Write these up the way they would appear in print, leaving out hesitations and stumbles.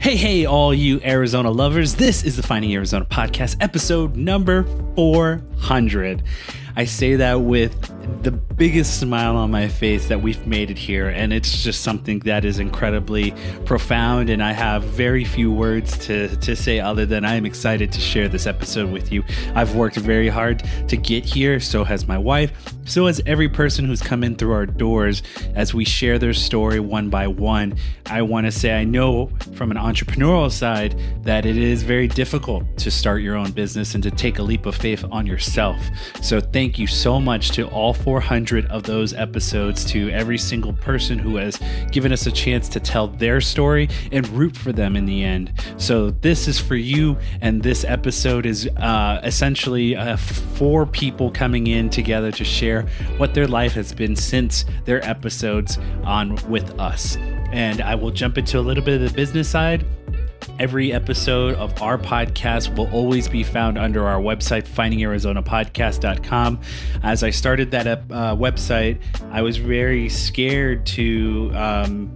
Hey, all you Arizona lovers. This is the Finding Arizona podcast, episode number 400. I say that with the biggest smile on my face that we've made it here, and it's just something that is incredibly profound, and I have very few words to say other than I am excited to share this episode with you. I've worked very hard to get here, so has my wife, so has every person who's come in through our doors. As we share their story one by one, I want to say I know from an entrepreneurial side that it is very difficult to start your own business and to take a leap of faith on yourself. So thank you so much to all 400 of those episodes, to every single person who has given us a chance to tell their story and root for them in the end. So this is for you, and this episode is essentially 4 people coming in together to share what their life has been since their episodes on with us. And I will jump into a little bit of the business side. Every episode of our podcast will always be found under our website, findingarizonapodcast.com. As I started that website, I was very scared to,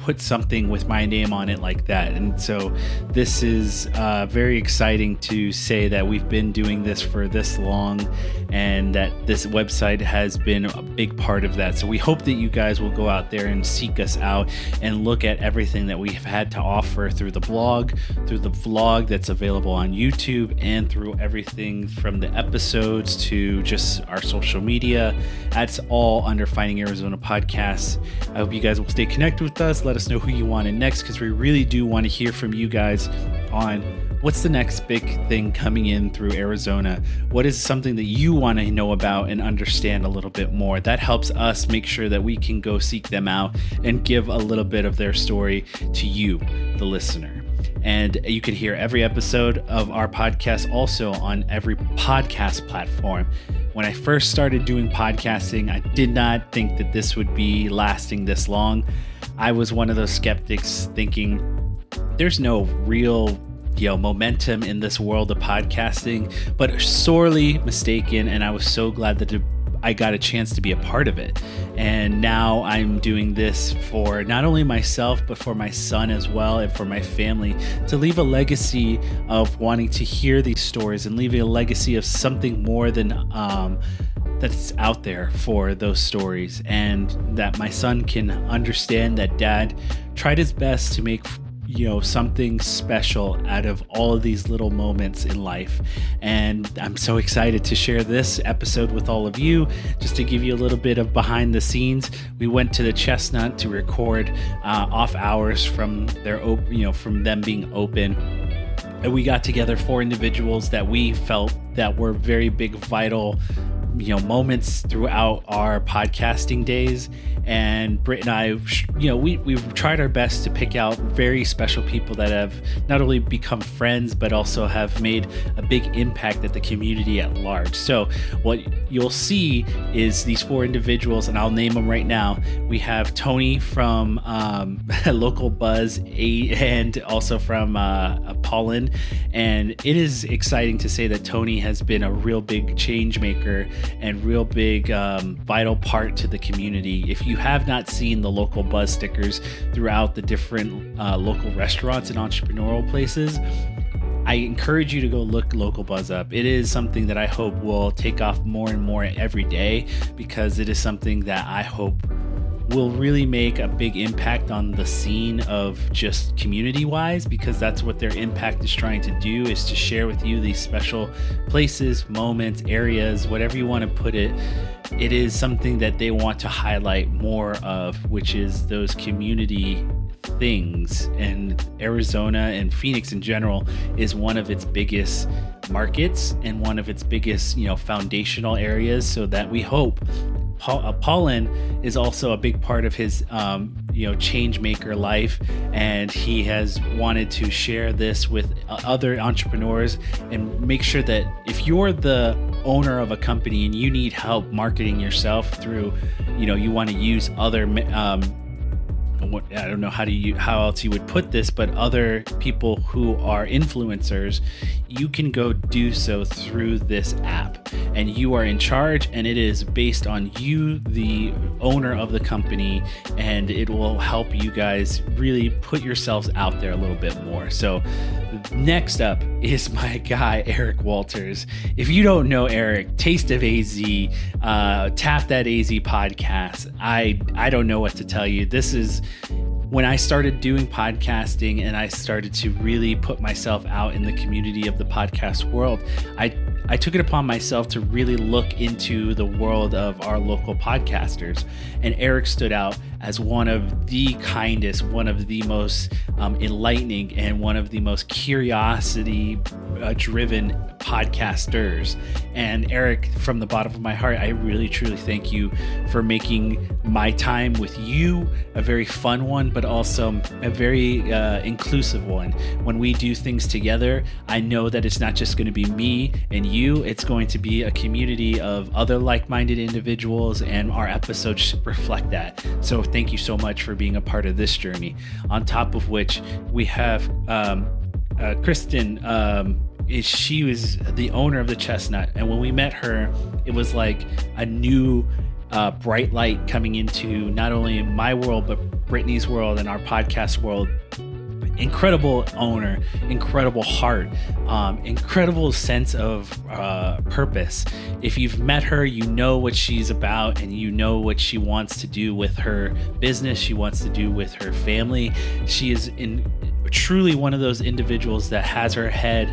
put something with my name on it like that. And so this is very exciting to say that we've been doing this for this long and that this website has been a big part of that. So we hope that you guys will go out there and seek us out and look at everything that we've had to offer through the blog, through the vlog that's available on YouTube, and through everything from the episodes to just our social media. That's all under Finding Arizona Podcasts. I hope you guys will stay connected with us. Let us know who you want in next, because we really do want to hear from you guys on what's the next big thing coming in through Arizona. What is something that you want to know about and understand a little bit more? That helps us make sure that we can go seek them out and give a little bit of their story to you, the listener. And you can hear every episode of our podcast also on every podcast platform. When I first started doing podcasting, I did not think that this would be lasting this long. I was one of those skeptics thinking there's no real momentum in this world of podcasting, but sorely mistaken. And I was so glad that I got a chance to be a part of it. And now I'm doing this for not only myself, but for my son as well, and for my family, to leave a legacy of wanting to hear these stories and leaving a legacy of something more than that's out there for those stories, and that my son can understand that dad tried his best to make something special out of all of these little moments in life. And I'm so excited to share this episode with all of you. Just to give you a little bit of behind the scenes, we went to the Chestnut to record off hours from their from them being open. And we got together 4 individuals that we felt that were very big, vital moments throughout our podcasting days. And Britt and I, we've tried our best to pick out very special people that have not only become friends, but also have made a big impact at the community at large. So what you'll see is these 4 individuals, and I'll name them right now. We have Tony from Local Buzz, and also from Pollen. And it is exciting to say that Tony has been a real big change maker and real big vital part to the community. If you have not seen the Local Buzz stickers throughout the different local restaurants and entrepreneurial places, I encourage you to go look Local Buzz up. It is something that I hope will take off more and more every day, because it is something that I hope will really make a big impact on the scene of just community-wise, because that's what their impact is trying to do, is to share with you these special places, moments, areas, whatever you want to put it. It is something that they want to highlight more of, which is those community things. And Arizona and Phoenix in general is one of its biggest markets and one of its biggest, foundational areas, so that we hope Pollen is also a big part of his change maker life, and he has wanted to share this with other entrepreneurs and make sure that if you're the owner of a company and you need help marketing yourself through, you want to use other I don't know how else you would put this, but other people who are influencers, you can go do so through this app, and you are in charge, and it is based on you, the owner of the company, and it will help you guys really put yourselves out there a little bit more. So next up is my guy, Eric Walters. If you don't know Eric, Taste of AZ, Tap That AZ podcast, I don't know what to tell you. This is when I started doing podcasting and I started to really put myself out in the community of the podcast world. I took it upon myself to really look into the world of our local podcasters, and Eric stood out as one of the kindest, one of the most enlightening, and one of the most curiosity-driven podcasters. And Eric, from the bottom of my heart, I really, truly thank you for making my time with you a very fun one, but also a very inclusive one. When we do things together, I know that it's not just going to be me and you, it's going to be a community of other like-minded individuals, and our episodes reflect that. So thank you so much for being a part of this journey. On top of which, we have Kirsten. She was the owner of the Chestnut, and when we met her, it was like a new bright light coming into not only my world but Brittany's world and our podcast world. Incredible owner, incredible heart, incredible sense of purpose. If you've met her, you know what she's about, and you know what she wants to do with her business, she wants to do with her family. She is truly one of those individuals that has her head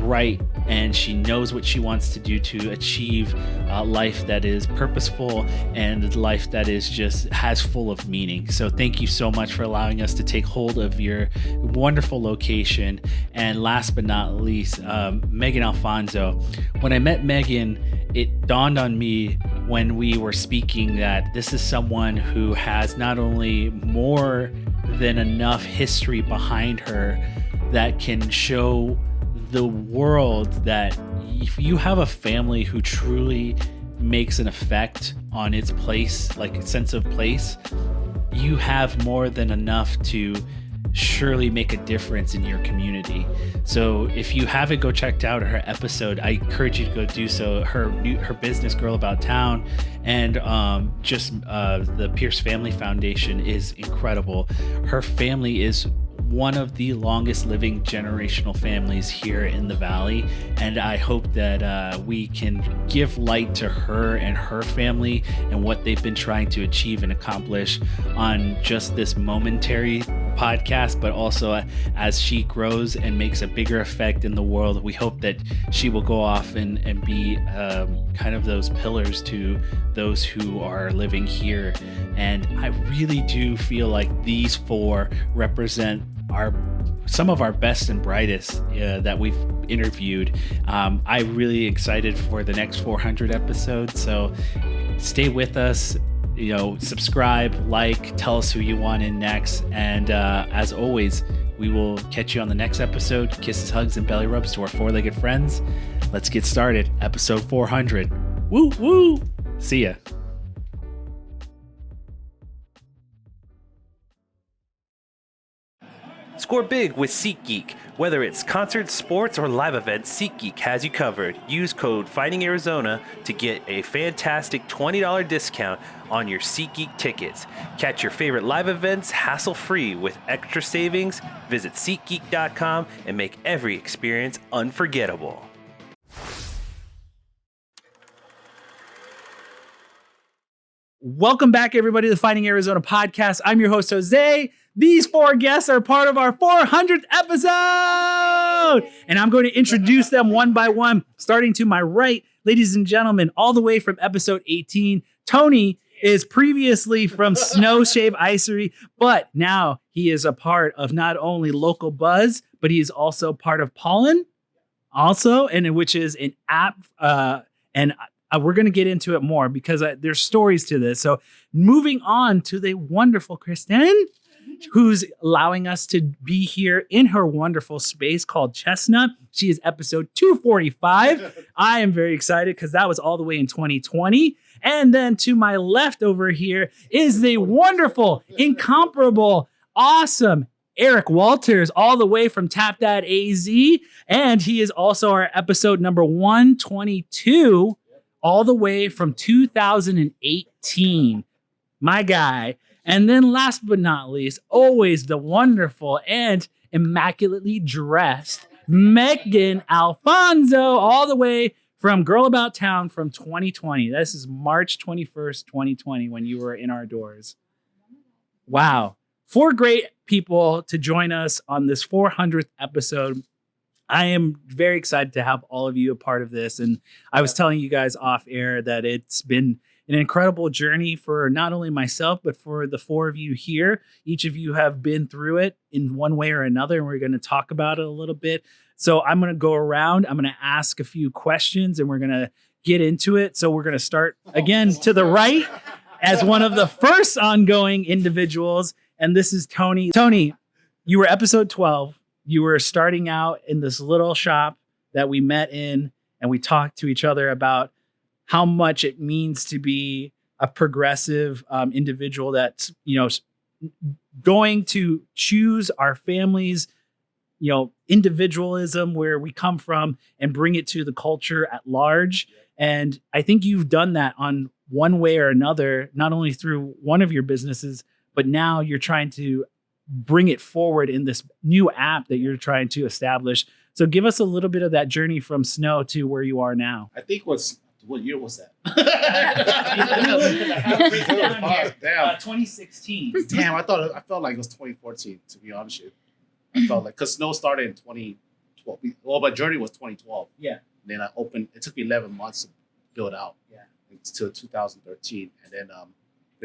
right, and she knows what she wants to do to achieve a life that is purposeful and a life that is just has full of meaning. So thank you so much for allowing us to take hold of your wonderful location. And last but not least, Meghan Alfonso. When I met Meghan, it dawned on me when we were speaking that this is someone who has not only more than enough history behind her that can show the world that if you have a family who truly makes an effect on its place, like a sense of place, you have more than enough to surely make a difference in your community. So if you haven't go checked out her episode, I encourage you to go do so. Her business, Girl About Town, and the Pierce Family Foundation is incredible. Her family is one of the longest living generational families here in the Valley, and I hope that we can give light to her and her family and what they've been trying to achieve and accomplish on just this momentary podcast, but also as she grows and makes a bigger effect in the world. We hope that she will go off and be kind of those pillars to those who are living here. And I really do feel like these four represent some of our best and brightest that we've interviewed. I'm really excited for the next 400 episodes, so stay with us. Subscribe, like, tell us who you want in next, and as always, we will catch you on the next episode. Kisses, hugs, and belly rubs to our four-legged friends. Let's get started. Episode 400. Woo woo. See ya. Score big with SeatGeek. Whether it's concerts, sports, or live events, SeatGeek has you covered. Use code FIGHTINGArizona to get a fantastic $20 discount on your SeatGeek tickets. Catch your favorite live events hassle-free with extra savings. Visit SeatGeek.com and make every experience unforgettable. Welcome back, everybody, to the Fighting Arizona podcast. I'm your host, Jose. These four guests are part of our 400th episode, and I'm going to introduce them one by one, starting to my right. Ladies and gentlemen, all the way from episode 18, Tony is previously from Snow Shave Icery, but now he is a part of not only Local Buzz, but he is also part of Pollen, which is an app, and we're going to get into it more because there's stories to this. So moving on to the wonderful Kirsten, who's allowing us to be here in her wonderful space called Chestnut. She is episode 245. I am very excited because that was all the way in 2020. And then to my left over here is the wonderful, incomparable, awesome Eric Walters, all the way from Tap That AZ. And he is also our episode number 122, all the way from 2018. My guy. And then last but not least, always the wonderful and immaculately dressed Meghan Alfonso, all the way from Girl About Town from 2020. This is March 21st, 2020, when you were in our doors. Wow. 4 great people to join us on this 400th episode. I am very excited to have all of you a part of this. And I was telling you guys off air that it's been an incredible journey for not only myself, but for the 4 of you here. Each of you have been through it in one way or another, and we're going to talk about it a little bit. So I'm going to go around. I'm going to ask a few questions, and we're going to get into it. So we're going to start again to the right as one of the first ongoing individuals. And this is Tony. Tony, you were episode 12. You were starting out in this little shop that we met in, and we talked to each other about how much it means to be a progressive individual that's, going to choose our families, individualism, where we come from, and bring it to the culture at large. And I think you've done that on one way or another, not only through one of your businesses, but now you're trying to bring it forward in this new app that you're trying to establish. So give us a little bit of that journey from Snow to where you are now. I think what year was that? Damn. 2016. Damn, I felt like it was 2014, to be honest with you. I felt like, because Snow started in 2012. Well, my journey was 2012. Yeah. And then it took me 11 months to build out. Yeah. Until 2013. And then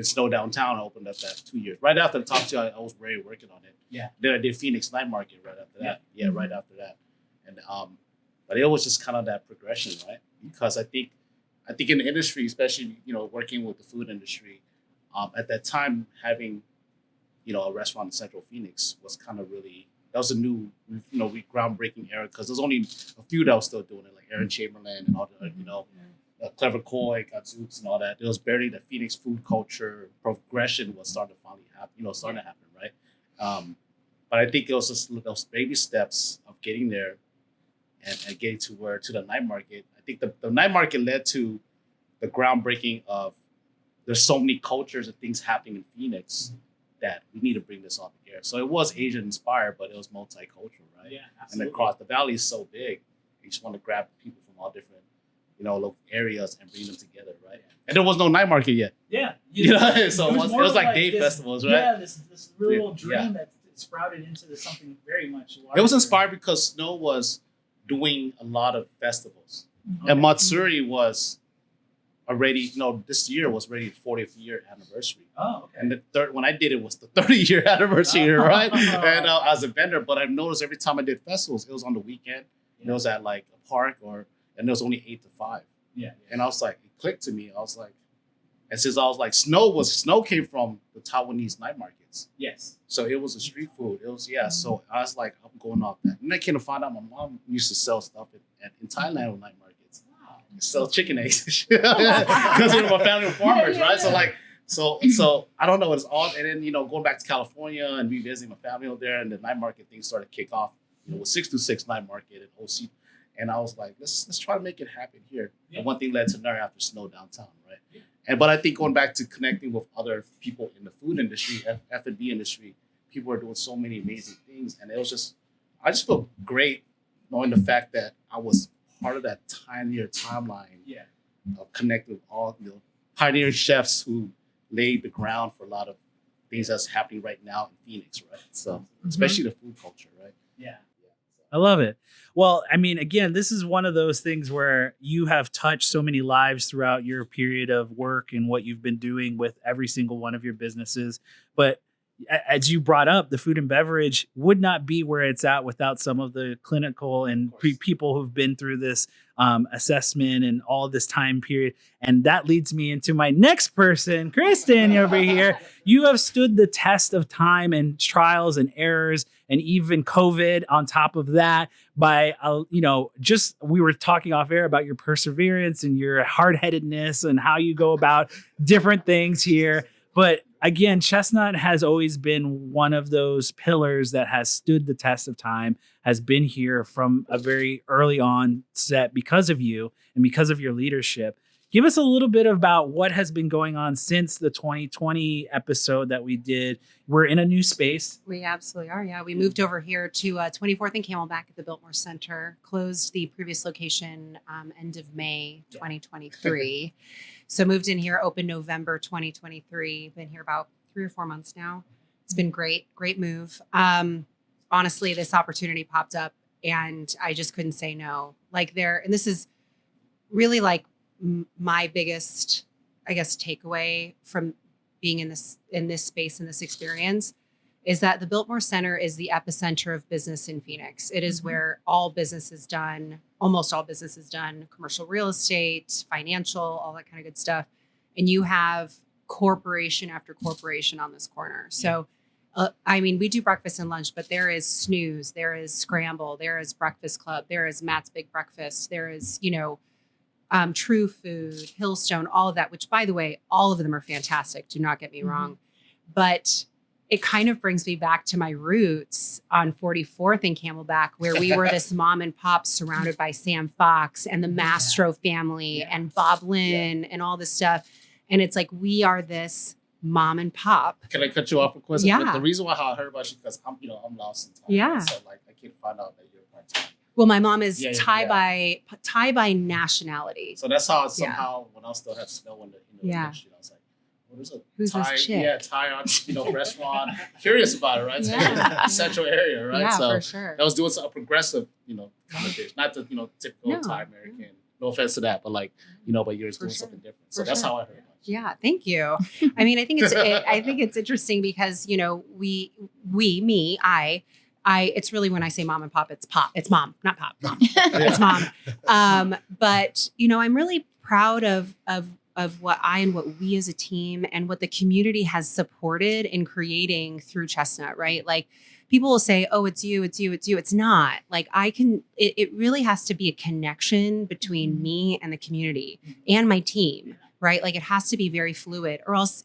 Snow Downtown opened up that 2 years. Right after I talked to you, I was already working on it. Yeah. Then I did Phoenix Night Market right after that. Yeah, right after that. And but it was just kind of that progression, right? Because I think in the industry, especially, working with the food industry, at that time, having, a restaurant in Central Phoenix was kind of really, that was a new, groundbreaking era, because there's only a few that was still doing it, like Aaron Chamberlain and all the, Clever Koi, Gadzooks and all that. There was barely the Phoenix food culture progression was starting to finally happen, right? But I think it was just those baby steps of getting there and getting to the night market. I think the night market led to the groundbreaking of, there's so many cultures and things happening in Phoenix that we need to bring this all together. So it was Asian inspired, but it was multicultural, right? Yeah, absolutely. And across the valley is so big, you just want to grab people from all different, local areas and bring them together, right? Yeah. And there was no night market yet. Yeah. So it was like day festivals, right? Yeah, this little dream that sprouted into something very much larger. It was inspired because Snow was doing a lot of festivals. Okay. And Matsuri was already, this year was already the 40th year anniversary. Oh, okay. And when I did it was the 30-year anniversary, right? And as a vendor, but I've noticed every time I did festivals, it was on the weekend. Yeah. It was at like a park and there was only 8 to 5. Yeah. And I was like, it clicked to me. I was like, and since I was like, Snow came from the Taiwanese night markets. Yes. So it was a street food. It was, so I was like, I'm going off that. And I came to find out my mom used to sell stuff in Thailand with night markets. Wow. Sell chicken eggs. Because my family were farmers, right? So So I don't know, it's all, and then, going back to California and revisiting my family over there, and the night market thing started to kick off, with 626 night market at OC. And I was like, let's try to make it happen here. Yeah. And one thing led to another after Snow Downtown, right? Yeah. But I think going back to connecting with other people in the food industry, F&B industry, people are doing so many amazing things. And it was just, I just feel great knowing the fact that I was part of that tinier timeline of connecting with all the pioneer chefs who laid the ground for a lot of things that's happening right now in Phoenix, right? So especially the food culture, right? Yeah. I love it. Well, I mean, again, this is one of those things where you have touched so many lives throughout your period of work and what you've been doing with every single one of your businesses. But as you brought up, the food and beverage would not be where it's at without some of the clinical and people who've been through this assessment and all this time period. And that leads me into my next person, Kirsten, over here. You have stood the test of time and trials and errors and even COVID on top of that by, just we were talking off air about your perseverance and your hard-headedness and how you go about different things here. But again, Chestnut has always been one of those pillars that has stood the test of time, has been here from a very early on set because of you and because of your leadership. Give us a little bit about what has been going on since the 2020 episode that we did. We're in a new space. We absolutely are. Yeah. We moved over here to 24th and Camelback at the Biltmore Center, closed the previous location end of May 2023. So moved in here, opened November 2023. Been here about 3 or 4 months now. It's been great move. Honestly, this opportunity popped up and I just couldn't say no. And this is really like my biggest, I guess, takeaway from being in this space and this experience is that the Biltmore Center is the epicenter of business in Phoenix. It is where almost all business is done, commercial real estate, financial, all that kind of good stuff. And you have corporation after corporation on this corner. So, we do breakfast and lunch, but there is Snooze, there is Scramble, there is Breakfast Club, there is Matt's Big Breakfast, there is, True Food, Hillstone, all of that, which by the way, all of them are fantastic. Do not get me wrong. But it kind of brings me back to my roots on 44th and Camelback, where we were this mom and pop surrounded by Sam Fox and the Mastro family and Bob Lynn and all this stuff. And it's like, we are this mom and pop. Can I cut you off for a question? Yeah. The reason why I heard about you because I'm lost in time. Yeah. So I can't find out that you're part-time. Well, my mom is Thai by nationality. So that's how somehow when I still had to spell when I was like, what is it? Who's Thai, this chick? Yeah, Thai restaurant. Curious about it, right? Yeah. So central area, right? Yeah, so for sure. I was doing some progressive, connotation, not the typical Thai American. No offense to that, but but you're doing something different. So that's how I heard about you. Yeah, thank you. I think it's interesting because it's really when I say mom and pop, it's pop. It's mom, not pop. Mom. It's mom. But I'm really proud of what and what we as a team and what the community has supported in creating through Chestnut, right? Like people will say, oh, it's you. It's not. Like it really has to be a connection between me and the community and my team, right? Like it has to be very fluid or else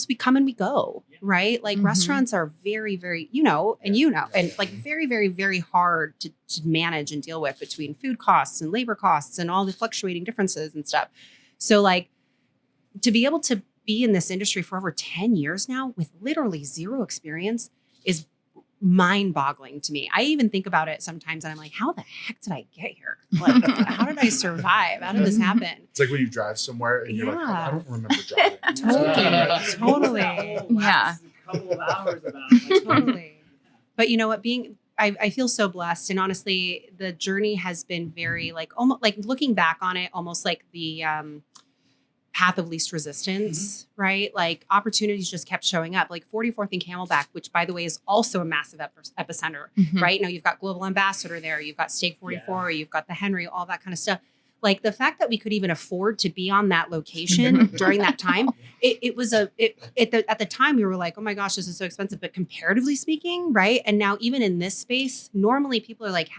we come and we go, right? Like restaurants are very, very, and like very, very, very hard to manage and deal with between food costs and labor costs and all the fluctuating differences and stuff. So like to be able to be in this industry for over 10 years now with literally zero experience is mind-boggling to me. I even think about it sometimes and I'm like, how the heck did I get here? Like, how did I survive? How did this happen? It's like when you drive somewhere and you're like, I don't remember driving. Totally. Yeah. A couple of hours about it. Totally. But you know what? I feel so blessed. And honestly, the journey has been very almost like looking back on it, almost like the path of least resistance, right? Like opportunities just kept showing up, like 44th and Camelback, which by the way is also a massive epicenter, right? Now you've got Global Ambassador there, you've got Steak 44, you've got the Henry, all that kind of stuff. Like the fact that we could even afford to be on that location during that time, at the time we were like, oh my gosh, this is so expensive. But comparatively speaking, right? And now even in this space, normally people are like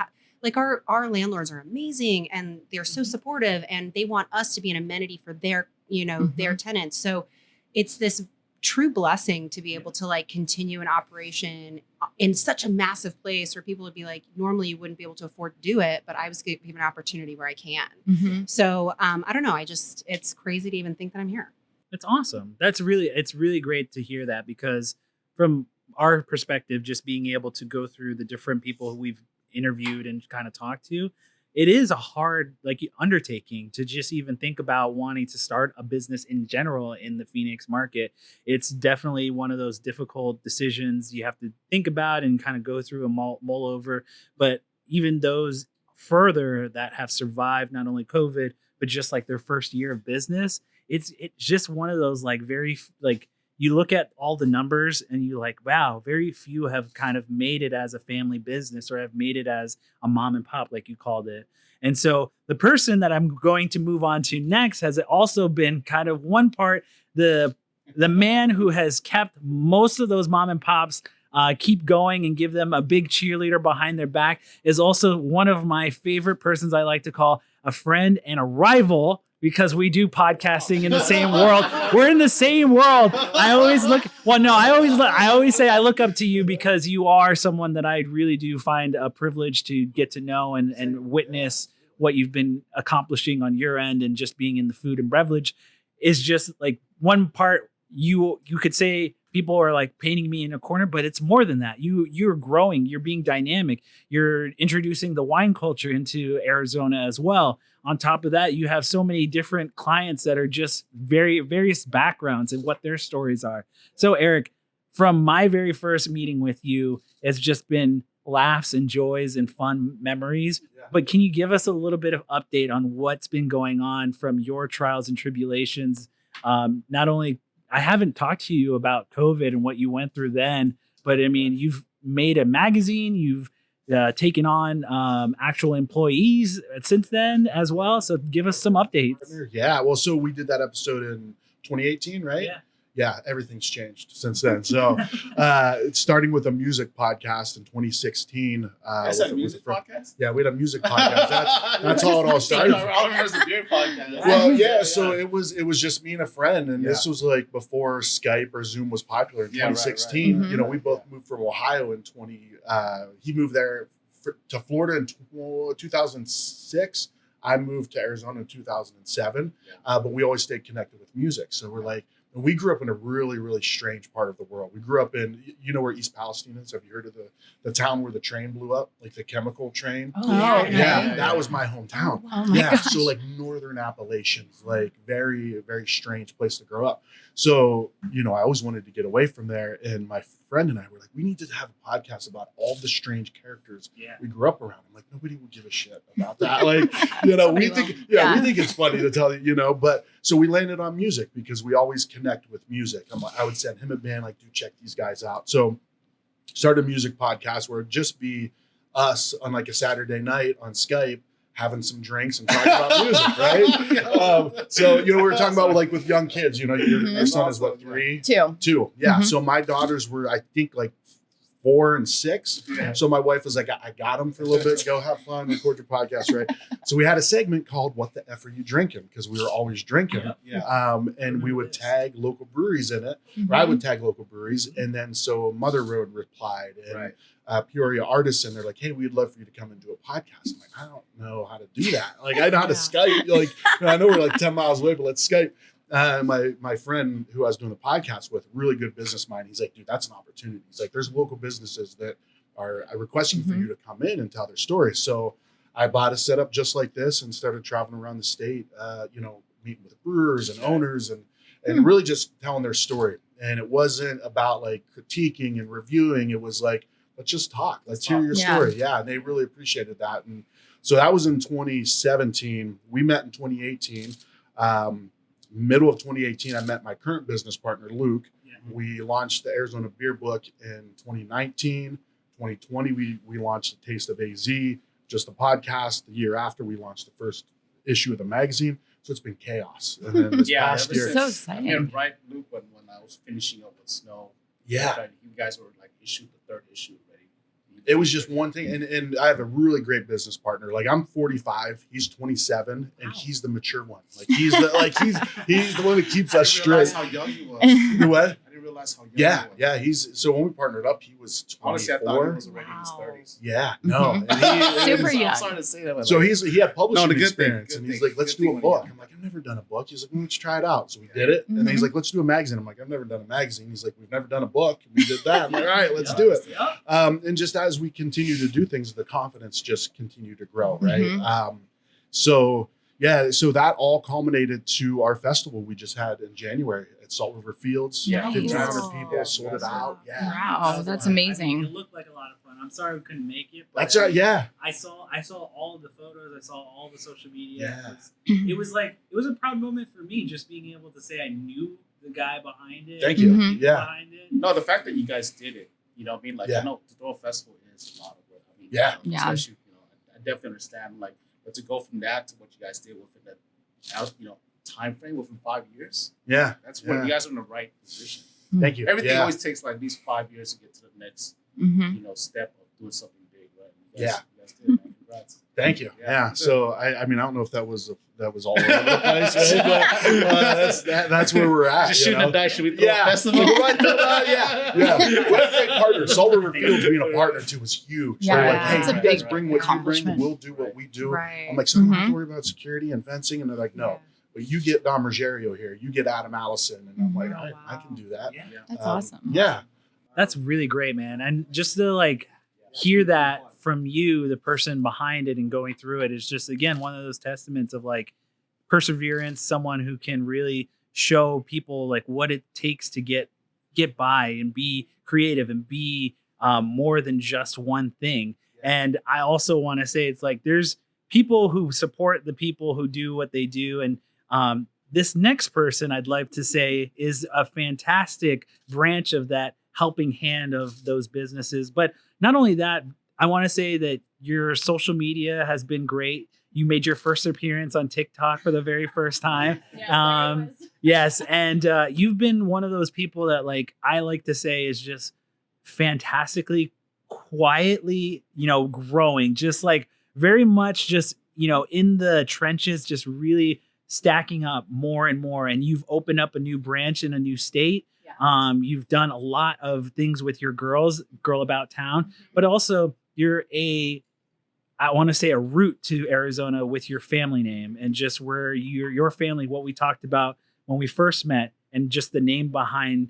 our landlords are amazing and they're so supportive and they want us to be an amenity for their, their tenants. So it's this true blessing to be able to continue an operation in such a massive place where people would be like, normally you wouldn't be able to afford to do it, but I was given an opportunity where I can. So I don't know. It's crazy to even think that I'm here. That's awesome. It's really great to hear that because from our perspective, just being able to go through the different people who we've interviewed and kind of talked to, it is a hard undertaking to just even think about wanting to start a business in general in the Phoenix market. It's definitely one of those difficult decisions you have to think about and kind of go through and mull over. But even those further that have survived not only COVID, but just their first year of business, it's just one of those very you look at all the numbers and you're like, wow, very few have kind of made it as a family business or have made it as a mom and pop, like you called it. And so the person that I'm going to move on to next has also been kind of one part, the man who has kept most of those mom and pops keep going and give them a big cheerleader behind their back, is also one of my favorite persons I like to call a friend and a rival, because we do podcasting in the same world. We're in the same world. I always say I look up to you because you are someone that I really do find a privilege to get to know and witness what you've been accomplishing on your end, and just being in the food and beverage is just like one part. You could say people are like painting me in a corner, but it's more than that. You're growing, you're being dynamic, you're introducing the wine culture into Arizona as well. On top of that, you have so many different clients that are just various backgrounds and what their stories are. So Eric, from my very first meeting with you, it's just been laughs and joys and fun memories. Yeah. But can you give us a little bit of update on what's been going on from your trials and tribulations? Not only, I haven't talked to you about COVID and what you went through then, but I mean, you've made a magazine, you've taken on actual employees since then as well. So give us some updates. Yeah. Well, so we did that episode in 2018, right? Yeah. Yeah, everything's changed since then. So, starting with a music podcast in 2016. That's a music podcast? Yeah, we had a music podcast. That's how it all started. I remember the beer podcast. Well, yeah. So it was just me and a friend, and this was like before Skype or Zoom was popular in 2016. Right. You know, we both moved from Ohio in he moved there to Florida in 2006. I moved to Arizona in 2007, but we always stayed connected with music. So we're like, and we grew up in a really, really strange part of the world. We grew up in, you know where East Palestine is? Have you heard of the town where the train blew up? Like the chemical train? Oh, yeah. That was my hometown. Oh my gosh. So like northern Appalachians, like very, very strange place to grow up. So, you know, I always wanted to get away from there. And my friend and I were like, we need to have a podcast about all the strange characters we grew up around. I'm like, nobody would give a shit about that. Like, you know, we think it's funny to tell you, you know, but so we landed on music because we always connect with music. I would send him a band, like, dude, check these guys out. So started a music podcast where it'd just be us on like a Saturday night on Skype, having some drinks and talking about music, right? So, you know, we were talking about like with young kids, you know, your son is what, 3? 2. Yeah. So my daughters were, I think, like 4 and 6. Yeah. So my wife was like, I got them for a little bit. Go have fun, record your podcast, right? So we had a segment called "What the F Are You Drinking?" because we were always drinking. And we would tag local breweries in it. Or I would tag local breweries. And then so Mother Road replied, and Peoria Artisan, they're like, hey, we'd love for you to come and do a podcast. I'm like, I don't know how to do that. Like, I know how to Skype. Like, I know we're like 10 miles away, but let's Skype. My friend who I was doing the podcast with, really good business mind, he's like, dude, that's an opportunity. He's like, there's local businesses that are requesting for you to come in and tell their story. So I bought a setup just like this and started traveling around the state, you know, meeting with brewers and owners and really just telling their story. And it wasn't about like critiquing and reviewing. It was like, let's just talk. Let's hear your story. Yeah. And they really appreciated that. And so that was in 2017. We met in 2018. Middle of 2018, I met my current business partner, Luke. We launched the Arizona Beer Book in 2019. 2020, we launched the Taste of AZ, just the podcast. The year after, we launched the first issue of the magazine. So it's been chaos. And then this past year, so exciting. And right, Luke, when I was finishing up with Snow, you guys were like issued the 3rd issue already. It was just one thing, and I have a really great business partner. Like, I'm 45, he's 27, and he's the mature one. Like, he's the one that keeps us straight. I didn't realize how young he was. What? I didn't realize how young he was. Yeah. He's so when we partnered up, he was 24. Honestly, I thought he was already in his 30s. Yeah, no, and Super young. I'm sorry to say that. So he had publishing experience, good and he's thing. like, let's Good do a thing book. when I'm like, I've never done a book. He's like, let's try it out. So we did it, and then he's like, let's do a magazine. I'm like, I've never done a magazine. He's like, we've never done a book. We did that. I'm like, all right, let's do it. And just as we continue to do things, the confidence just continued to grow, right? So that all culminated to our festival we just had in January at Salt River Fields. Yeah. 1,500 people sold it out. Yeah. Wow, that's amazing. It looked like a lot of fun. I'm sorry we couldn't make it. But That's right. Yeah. I saw all of the photos. I saw all the social media. Yeah. It was a proud moment for me, just being able to say I knew the guy behind it. Thank you. Mhm. Yeah. Behind it. No, the fact that you guys did it, you know what I mean? Like, Yeah. I know the Throw Festival is a lot of work. I mean, Yeah. Yeah. especially, I definitely understand, like, but to go from that to what you guys did within that, time frame within 5 years, Yeah. that's where Yeah. you guys are in the right position. Thank you. Everything Yeah. always takes like at least 5 years to get to the next, Mm-hmm. step of doing something big, right? Yeah. You guys did, man. Congrats. Thank you. Yeah. Yeah. So I mean, I don't know if that was all over the place, right? But that's where we're at. Just you shooting know? a dice. Should we throw Yeah. a festival? Yeah. What a great partner. Salt River Fields being a partner too was huge. Yeah, They're like, hey, it's a you big guys bring what you bring, accomplishment. we'll do what we do. Right. I'm like, so I don't have Mhm. to worry about security and fencing. And they're like, no. But you get Don Rogerio here, you get Adam Allison, and I'm like, Mhm. I can do that. Yeah. That's Um, awesome. Yeah. That's really great, man. And just to like hear that from you, the person behind it and going through it is just, again, one of those testaments of like perseverance, someone who can really show people like what it takes to get by and be creative and be more than just one thing. And I also want to say it's like there's people who support the people who do what they do. And this next person I'd like to say is a fantastic branch of that helping hand of those businesses. But not only that, I want to say that your social media has been great. You made your first appearance on TikTok for the very first time. Yes. And you've been one of those people that like, I like to say is just fantastically quietly, growing, just like very much just, in the trenches, just really stacking up more and more. And you've opened up a new branch in a new state. You've done a lot of things with your Girl About Town, but also you're I want to say a root to Arizona with your family name and just where your family, what we talked about when we first met, and just the name behind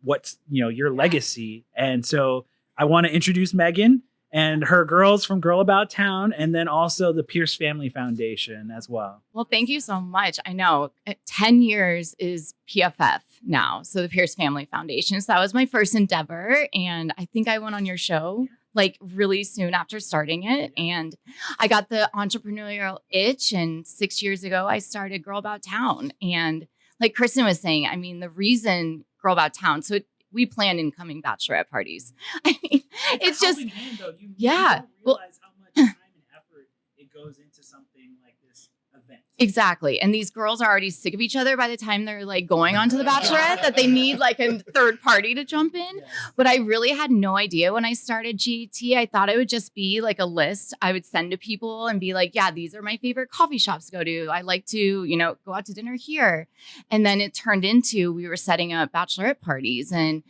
what's your legacy. And so I want to introduce Meghan and her girls from Girl About Town, and then also the Pierce Family Foundation as well. Well, thank you so much. I know 10 years is PFF now. So the Pierce Family Foundation. So that was my first endeavor. And I think I went on your show like really soon after starting it. And I got the entrepreneurial itch. And 6 years ago, I started Girl About Town. And like Kirsten was saying, I mean, the reason Girl About Town, so we plan incoming bachelorette parties. I mean, it's just, hand, though. You yeah. don't realize how much time and effort it goes into something like this event. Exactly. And these girls are already sick of each other by the time they're like going on to the Bachelorette that they need like a third party to jump in. But I really had no idea when I started GAT. I thought it would just be like a list I would send to people and be like, yeah, these are my favorite coffee shops to go to. I like to, go out to dinner here. And then it turned into we were setting up Bachelorette parties and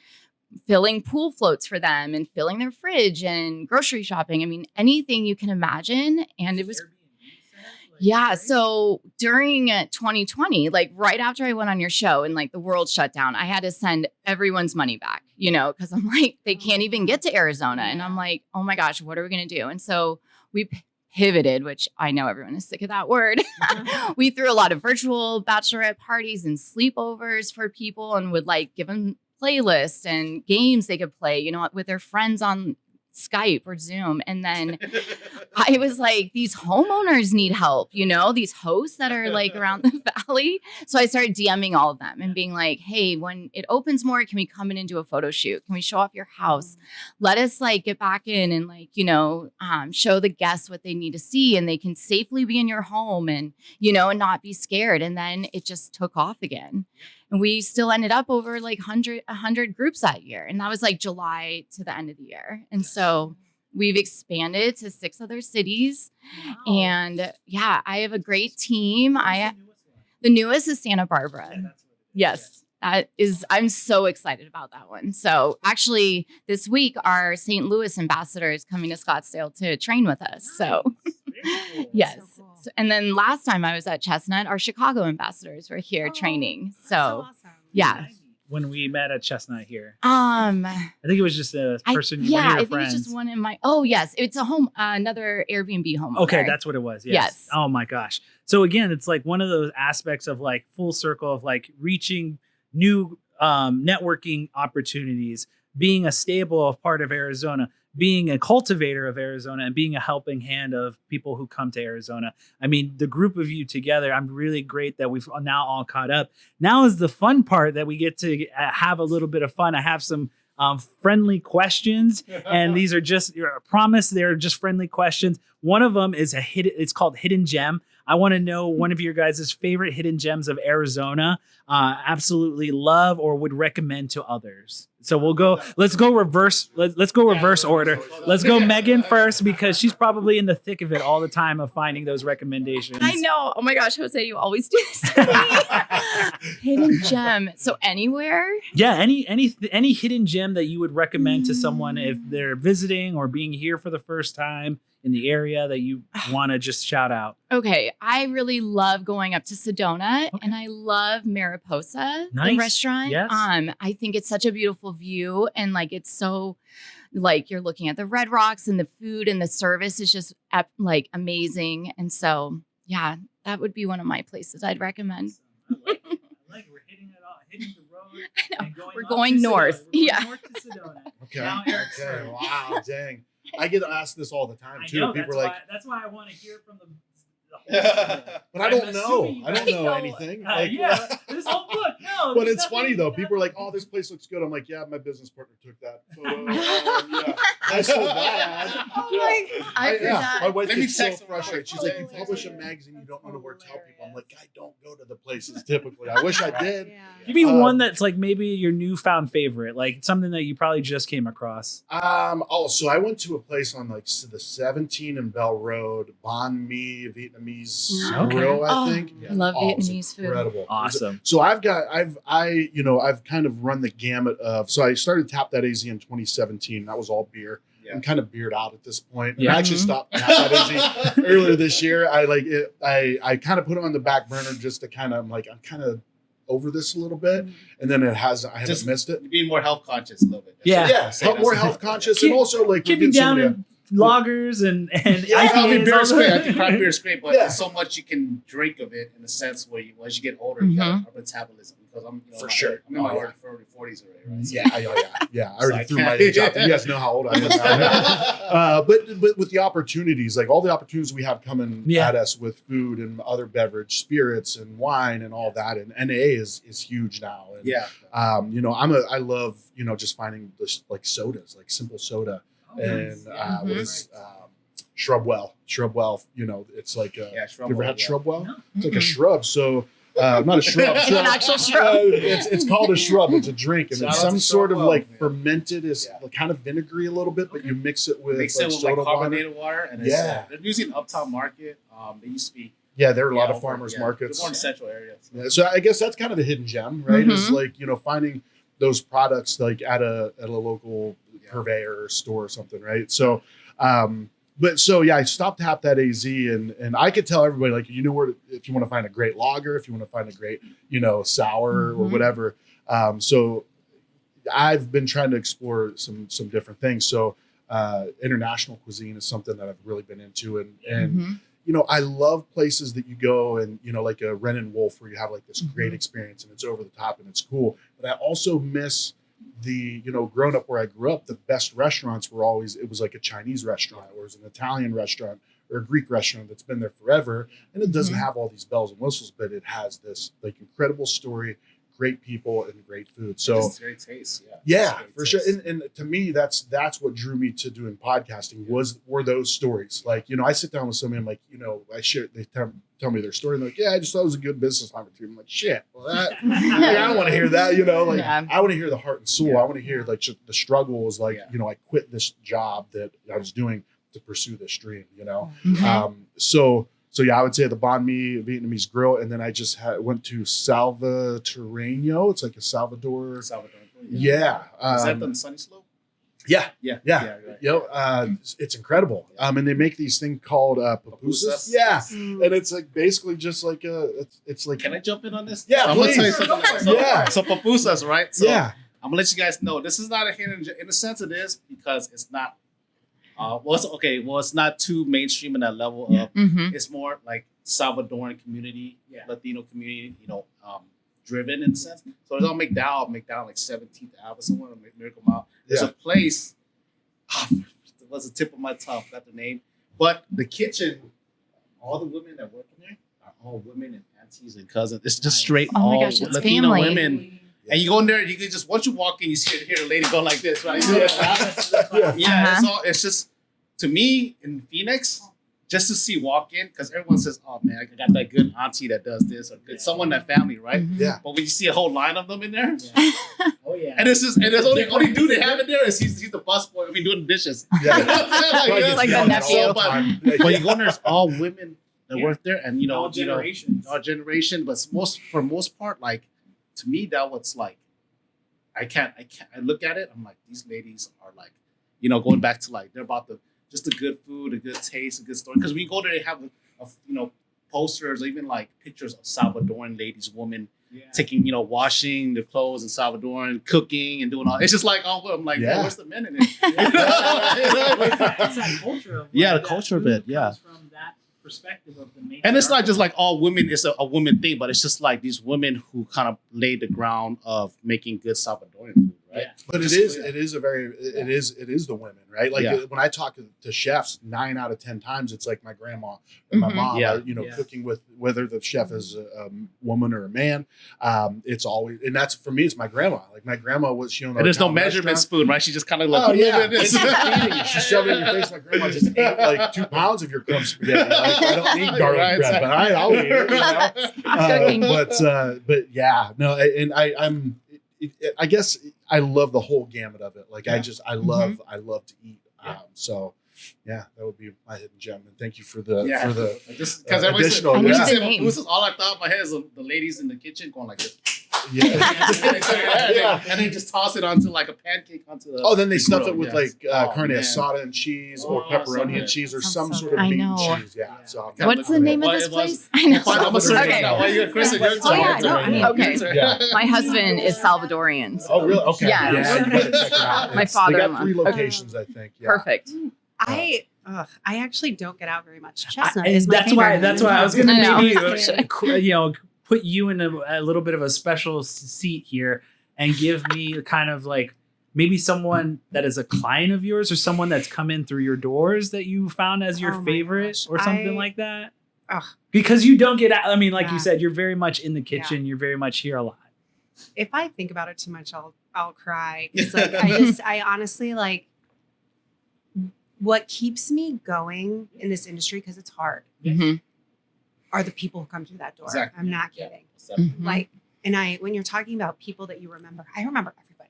filling pool floats for them and filling their fridge and grocery shopping. I mean, anything you can imagine. And it was yeah. So during 2020, like right after I went on your show and like the world shut down, I had to send everyone's money back, because I'm like, they can't even get to Arizona. And I'm like, oh my gosh, what are we going to do? And so we pivoted, which I know everyone is sick of that word. We threw a lot of virtual bachelorette parties and sleepovers for people and would like give them playlists and games they could play, with their friends on Skype or Zoom. And then I was like, these homeowners need help, these hosts that are like around the valley. So I started DMing all of them and being like, hey, when it opens more, can we come in and do a photo shoot? Can we show off your house? Let us like get back in and like, show the guests what they need to see and they can safely be in your home and, and not be scared. And then it just took off again. And we still ended up over like 100 groups that year. And that was like July to the end of the year. And so we've expanded to 6 other cities. Wow. And yeah, I have a great team. The newest is Santa Barbara. Yes. I'm so excited about that one. So actually this week, our St. Louis ambassador is coming to Scottsdale to train with us. So yes. So cool. And then last time I was at Chestnut, our Chicago ambassadors were here training. So awesome. yeah. When we met at Chestnut here, I think it was just a person. Yeah, one of your I think friends. it's just one in my. Oh yes, it's a home, another Airbnb home. Okay, owner. that's what it was. Yes. Oh my gosh. So again, it's like one of those aspects of like full circle of like reaching new networking opportunities, being a stable of part of Arizona, being a cultivator of Arizona and being a helping hand of people who come to Arizona. I mean, the group of you together, I'm really great that we've now all caught up. Now is the fun part that we get to have a little bit of fun. I have some friendly questions, and these are just, I promise they're just friendly questions. One of them is it's called Hidden Gem. I want to know one of your guys' favorite hidden gems of Arizona, absolutely love or would recommend to others. So let's go reverse order. Let's go Meghan first, because she's probably in the thick of it all the time of finding those recommendations. I know. Oh my gosh, Jose, you always do this to me. Hidden gem. So anywhere? Yeah, any hidden gem that you would recommend to someone if they're visiting or being here for the first time in the area that you want to just shout out. Okay, I really love going up to Sedona, and I love Mariposa, the restaurant. Yes. I think it's such a beautiful view, and like it's so like you're looking at the red rocks, and the food and the service is just like amazing. And so, yeah, that would be one of my places I'd recommend. I like we're hitting the road. I know. And We're going north. Yeah. North to Sedona. Okay. Now Eric's Okay. turn. Wow. Dang. I get asked this all the time I too. know, People are like, that's why I want to hear from the but I don't know. I don't know anything. Like, this whole book. No, but there's it's funny nothing- though. People are like, "Oh, this place looks good." I'm like, "Yeah, my business partner took that photo. Yeah, that's so bad." Oh my God. I forgot. My wife Let me gets so text her. frustrated. She's like, "You publish a magazine, you don't know where to tell people." I'm like, "I don't go to the places typically. I wish I did." Yeah. Give me one that's like maybe your newfound favorite, like something that you probably just came across. So I went to a place on like the 17 and Bell Road, Banh Mi Vietnamese Okay. grill, I think. I love Oh, it was Vietnamese food. incredible. Awesome. So I've kind of run the gamut of. So I started Tap That AZ in 2017. That was all beer. Yeah. I'm kind of beered out at this point. Yeah. I actually stopped Tap That AZ earlier this year. I kind of put it on the back burner just to kind of, I'm kind of over this a little bit, and then I haven't Just missed it. Being more health conscious a little bit. Yeah. More health conscious, and also like Keep we're me getting down somebody- in lagers and Yeah, I mean, IPAs, beer all is great. I that. think craft beer is great, but Yeah. there's so much you can drink of it in the sense where as you get older, you got a metabolism. Because I'm, For sure. I'm in my Oh, early 40s already, right? So- Yeah. I So already I threw my can't- age out there. You guys know how old I am. But with the opportunities, like all the opportunities we have coming at us with food and other beverage, spirits and wine and all that, and NA is huge now. And, Yeah. I love just finding this like sodas, like simple soda, and what is Shrubwell. It's like you ever had Shrubwell? No. It's like a shrub. So. Not a shrub. It's an actual shrub. It's called a shrub. It's a drink, and Shout it's out some to sort of Shrubwell, like man. fermented, is kind of vinegary a little bit, but you mix it with Mix like it with soda like carbonated water, and it's, they're using Uptown Market. They used to be There are a lot of over- farmers markets. They're more in central areas. Yeah, so I guess that's kind of the hidden gem, right? Is like finding those products like at a local purveyor or store or something, right? So. I stopped Tap That AZ, and I could tell everybody, like, where if you want to find a great lager, if you want to find a great, sour or whatever. So I've been trying to explore some different things. So international cuisine is something that I've really been into, and I love places that you go and like a Wren and Wolf where you have like this great experience and it's over the top and it's cool. But I also miss the growing up where I grew up, the best restaurants were always, it was like a Chinese restaurant or it was an Italian restaurant or a Greek restaurant that's been there forever, and it doesn't have all these bells and whistles, but it has this like incredible story, great people, and great food. So It's great taste. for sure. And to me, that's what drew me to doing podcasting were those stories. Like, I sit down with somebody, I'm like, they tell me their story. And they're like, yeah, I just thought it was a good business opportunity. I'm like, shit, well, I don't want to hear that, I want to hear the heart and soul. I want to hear like the struggles, like, I quit this job that I was doing to pursue this dream, So I would say the Banh Mi Vietnamese grill, and then I just went to Salvadoreño. It's like a Salvador. Yeah. Is that the Sunny Slope? Yeah. Right. It's incredible. And they make these things called pupusas. Pupusas. Yeah, and it's like basically just like it's like. Can I jump in on this? Yeah, So I'm gonna please. tell you something. So pupusas, right? So Yeah. I'm gonna let you guys know this is not a hidden gem. In a sense, it is because it's not. It's not too mainstream in that level of. It's more like Salvadoran community, Latino community, driven in a sense. So it's on McDowell like 17th Ave somewhere on Miracle Mile. There's a place. was the tip of my tongue. Got the name, but the kitchen, all the women that work in there are all women and aunties and cousins. It's just straight Oh my all gosh, it's Latino family. women. And you go in there, you can just once you walk in, you hear the lady go like this, right? It's just to me in Phoenix, just to see walk in, because everyone says, "Oh man, I got that good auntie that does this, or good someone in that family," right? Mhm. Yeah. But when you see a whole line of them in there, Oh yeah. and it's just and there's only dude they have in there is he's the busboy. I mean, doing the dishes. Yeah. It's like the nephew. But you go in there, it's all women that work there, and all generations. our generation. But for most part, like to me, that was like, I look at it, I'm like, these ladies are like, going back to like they're about just the good food, a good taste, a good story. Because when you go there, they have posters, or even like pictures of Salvadoran ladies, women taking, washing their clothes in Salvadoran, cooking and doing all. It's just like, I'm like, Yeah. where's the men in it? It's that culture of Yeah, like, the culture of food it, yeah. comes from that perspective of the main. And it's not just like all women, it's a women thing, but it's just like these women who kind of laid the ground of making good Salvadorian food, right? Yeah. But it is the women, right? Like Yeah. when I talk to chefs, 9 out of 10 times it's like my grandma and my Mhm. mom, Yeah. are, cooking with whether the chef is a woman or a man. It's always, and that's for me, it's my grandma. Like my grandma was, she owned And there's no Italian measurement restaurant. spoon, right? She just kind of like, Oh yeah, look at this. She's feeding you. She shoved it in your face. My grandma just ate like 2 pounds of your crumb spaghetti. Like, I don't need garlic Right. bread, but I'll eat it. Cooking. But yeah, no, and I guess I love the whole gamut of it. Like I love to eat. So yeah, that would be my hidden gem. And thank you for the Just because everybody said, additional. I need Yeah. the name. this is all I thought in my head is the ladies in the kitchen going like this. Yeah. And they just toss it onto like a pancake onto the. Oh, then they stuff grill, it with yes. like carne man. asada and cheese, or Oh, pepperoni so and good. cheese, or Sounds some so sort good. of I meat know. and cheese. Yeah. So Yeah. What's the name of Well, this it was- place? I know. I'm gonna search Okay. it now. While you're Kristen, your turn. Oh, yeah, Your no, turn. I- okay. Your turn. Yeah. My husband is Salvadorian. Oh, really? Okay. Yeah. you gotta check it out. My They father-in-law. got 3 locations, I think. Yeah. Perfect. I actually don't get out very much. Chestnut And is my that's why favorite. that's why I was gonna I know. maybe put you in a little bit of a special seat here and give me kind of like maybe someone that is a client of yours or someone that's come in through your doors that you found as your Oh my favorite gosh. or something like that. Ugh. Because you don't get out. I mean, like Yeah. you said, you're very much in the kitchen. You're very much here a lot. If I think about it too much, I'll cry. It's like I honestly like what keeps me going in this industry, because it's hard, Mhm. are the people who come through that door. Exactly. I'm not kidding. Mhm. Like, and when you're talking about people that you remember, I remember everybody.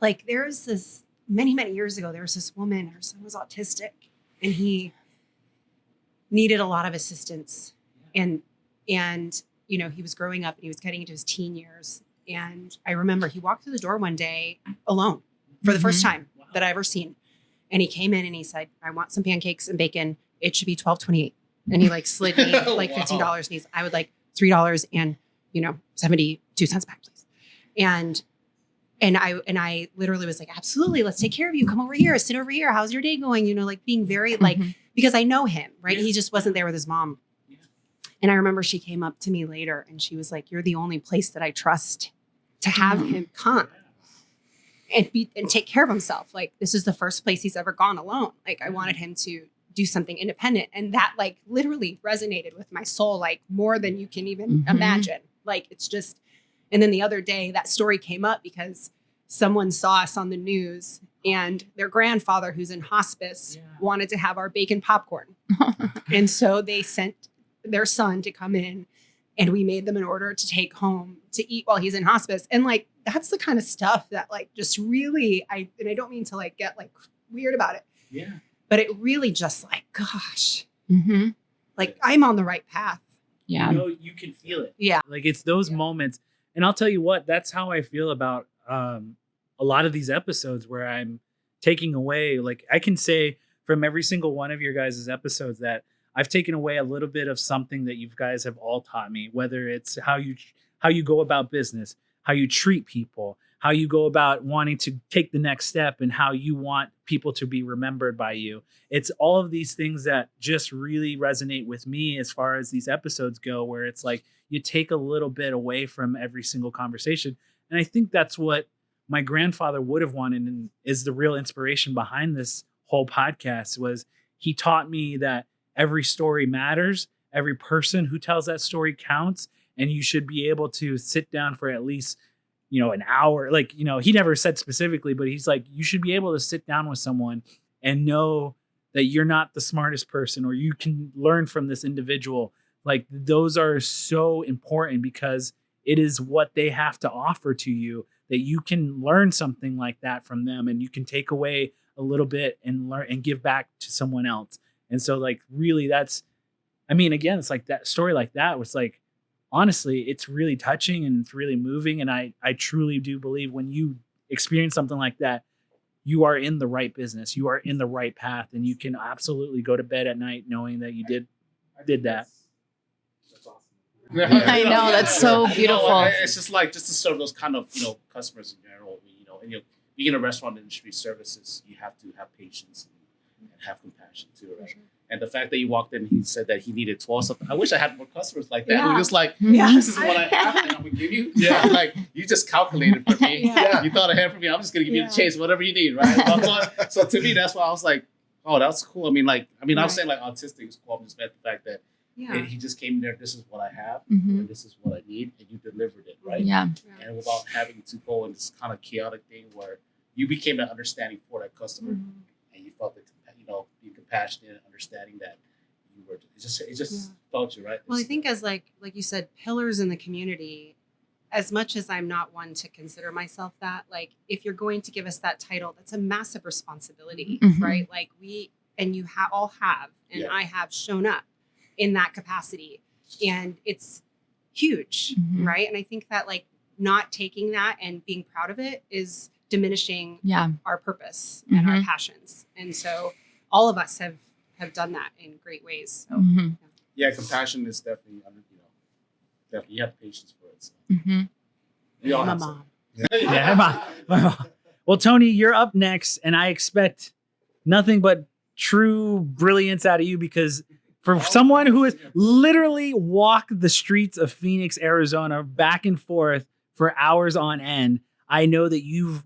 Like there was this many years ago, there was this woman, her son was autistic and he needed a lot of assistance. And he was growing up and he was getting into his teen years. And I remember he walked through the door one day alone for the first time that I ever seen. And he came in and he said, I want some pancakes and bacon. It should be $12.28. And he like slid me like $15. And I would like $3 and 72 cents back, please. And I literally was like, absolutely, let's take care of you. Come over here, sit over here. How's your day going? Like being very like, because I know him, right? He just wasn't there with his mom. And I remember she came up to me later and she was like, you're the only place that I trust to have him come and take care of himself. Like this is the first place he's ever gone alone. Like I wanted him to do something independent. And that like literally resonated with my soul, like more than you can even imagine. Like it's just, and then the other day that story came up because someone saw us on the news and their grandfather who's in hospice wanted to have our bacon popcorn. And so they sent their son to come in and we made them an order to take home to eat while he's in hospice. And like, that's the kind of stuff that like just really, I don't mean to like get like weird about it. Yeah. But it really just like, gosh, Mm-hmm. like I'm on the right path. Yeah. You can feel it. Yeah. Like it's those moments. And I'll tell you what, that's how I feel about a lot of these episodes where I'm taking away, like I can say from every single one of your guys' episodes that I've taken away a little bit of something that you guys have all taught me, whether it's how you go about business, how you treat people, how you go about wanting to take the next step, and how you want people to be remembered by you. It's all of these things that just really resonate with me as far as these episodes go, where it's like you take a little bit away from every single conversation. And I think that's what my grandfather would have wanted and is the real inspiration behind this whole podcast was he taught me that every story matters. Every person who tells that story counts. And you should be able to sit down for at least, an hour. Like, he never said specifically, but he's like, you should be able to sit down with someone and know that you're not the smartest person, or you can learn from this individual. Like, those are so important because it is what they have to offer to you, that you can learn something like that from them, and you can take away a little bit and learn and give back to someone else. And so, like, really, again, it's like that story like that was like, honestly, it's really touching and it's really moving. And I truly do believe when you experience something like that, you are in the right business, you are in the right path, and you can absolutely go to bed at night knowing that you did that. That's awesome. I know, that's so beautiful. It's just like, just to serve those kind of, customers in general, and being in a restaurant industry services, you have to have patience and have compassion too, right? And the fact that you walked in, he said that he needed 12 something. I wish I had more customers like that. We're just like, this is what I have and I'm gonna give you. Yeah, like you just calculated for me. You thought ahead for me. I'm just gonna give you the chase, whatever you need, right? So to me, that's why I was like, oh, that's cool. I was saying like autistic is cool. I'm just meant the fact that he just came there. This is what I have, and this is what I need, and you delivered it, right? Yeah. And without having to go in this kind of chaotic thing where you became an understanding for that customer, and you felt that being compassionate and understanding that you were. It just felt you, right? Well, I think as like you said, pillars in the community. As much as I'm not one to consider myself that, like, if you're going to give us that title, that's a massive responsibility, right? Like you all have, and I have shown up in that capacity, and it's huge, right? And I think that like not taking that and being proud of it is diminishing our purpose and our passions. And so all of us have done that in great ways. So, compassion is definitely, definitely you have patience for it. So. We all have mom. My mom. Well, Tony, you're up next, and I expect nothing but true brilliance out of you, because for someone who has literally walked the streets of Phoenix, Arizona, back and forth for hours on end, I know that you've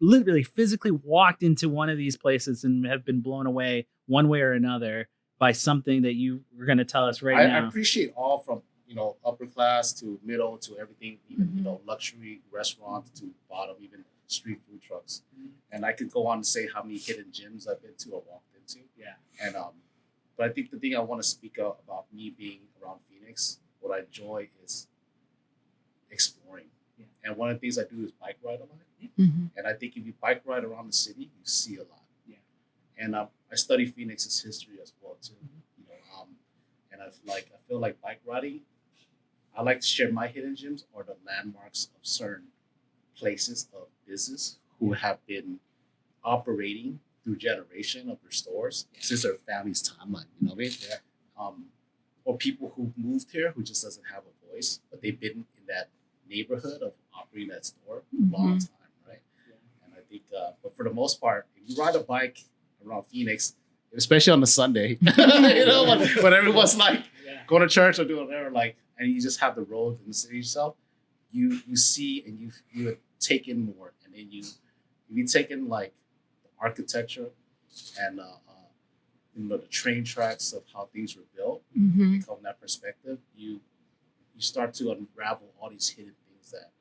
literally physically walked into one of these places and have been blown away one way or another by something that you were going to tell us now. I appreciate all from, upper class to middle to everything, even, luxury restaurants to bottom, even street food trucks. And I could go on to say how many hidden gems I've been to or walked into. Yeah. And, but I think the thing I want to speak about me being around Phoenix, what I enjoy is exploring. And one of the things I do is bike ride a lot. And I think if you bike ride around the city, you see a lot. And I study Phoenix's history as well too. And I feel like bike riding, I like to share my hidden gems or the landmarks of certain places of business who have been operating through generation of their stores since their family's timeline. You know what I mean? Or people who moved here who just doesn't have a voice, but they've been in that neighborhood of operating that store for a long time, right? And I think, but for the most part, if you ride a bike around Phoenix, especially on the Sunday, when everyone's like going to church or doing whatever, and you just have the road and the city yourself, you see and you take in more, and then you take in like the architecture and the train tracks of how things were built. From that perspective, you start to unravel all these hidden things, that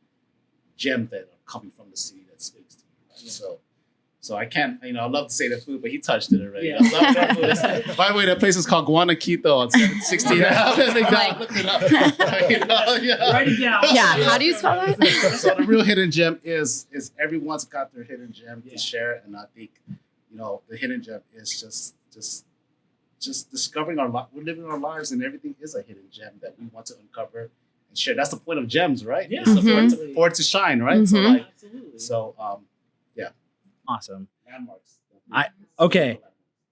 gems that are coming from the city that speaks to you. Right? So I can't, I love to say the food, but he touched it already. I love that food. By the way, that place is called Guanaquito on 16. Look it up. Write it down. Yeah, how do you spell that? So the real hidden gem is everyone's got their hidden gem to share, and I think the hidden gem is just discovering we're living our lives, and everything is a hidden gem that we want to uncover and share. That's the point of gems, right? Yeah, for it to shine, right? Absolutely. So awesome. Landmarks. Okay.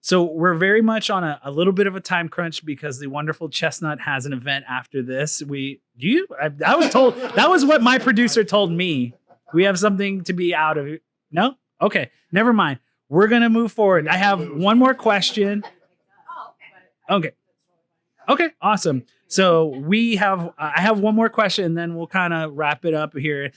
So we're very much on a little bit of a time crunch because the wonderful Chestnut has an event after this. I was told, that was what my producer told me. We have something to be out of it. No? Okay. Never mind. We're going to move forward. I have one more question. Okay. Awesome. So I have one more question, and then we'll kind of wrap it up here.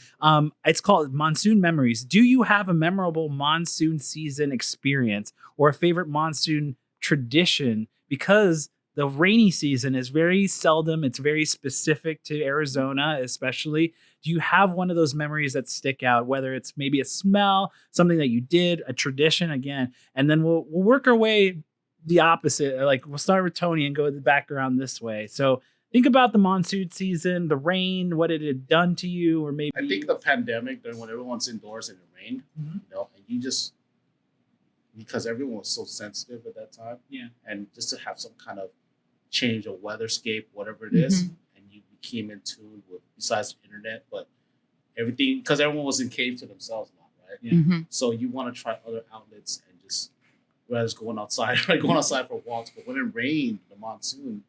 It's called Monsoon Memories. Do you have a memorable monsoon season experience or a favorite monsoon tradition? Because the rainy season is very seldom. It's very specific to Arizona, especially. Do you have one of those memories that stick out, whether it's maybe a smell, something that you did, a tradition again, and then we'll work our way the opposite. Like we'll start with Tony and go the background this way. So think about the monsoon season, the rain, what it had done to you, or maybe I think the pandemic, when everyone's indoors and it rained, you know, and you just, because everyone was so sensitive at that time, and just to have some kind of change of weatherscape, whatever it is, and you became in tune with, besides the internet, but everything, because everyone was in cave to themselves a lot, right? So you want to try other outlets and just, whether it's going outside, like going outside for walks, but when it rained, the monsoon,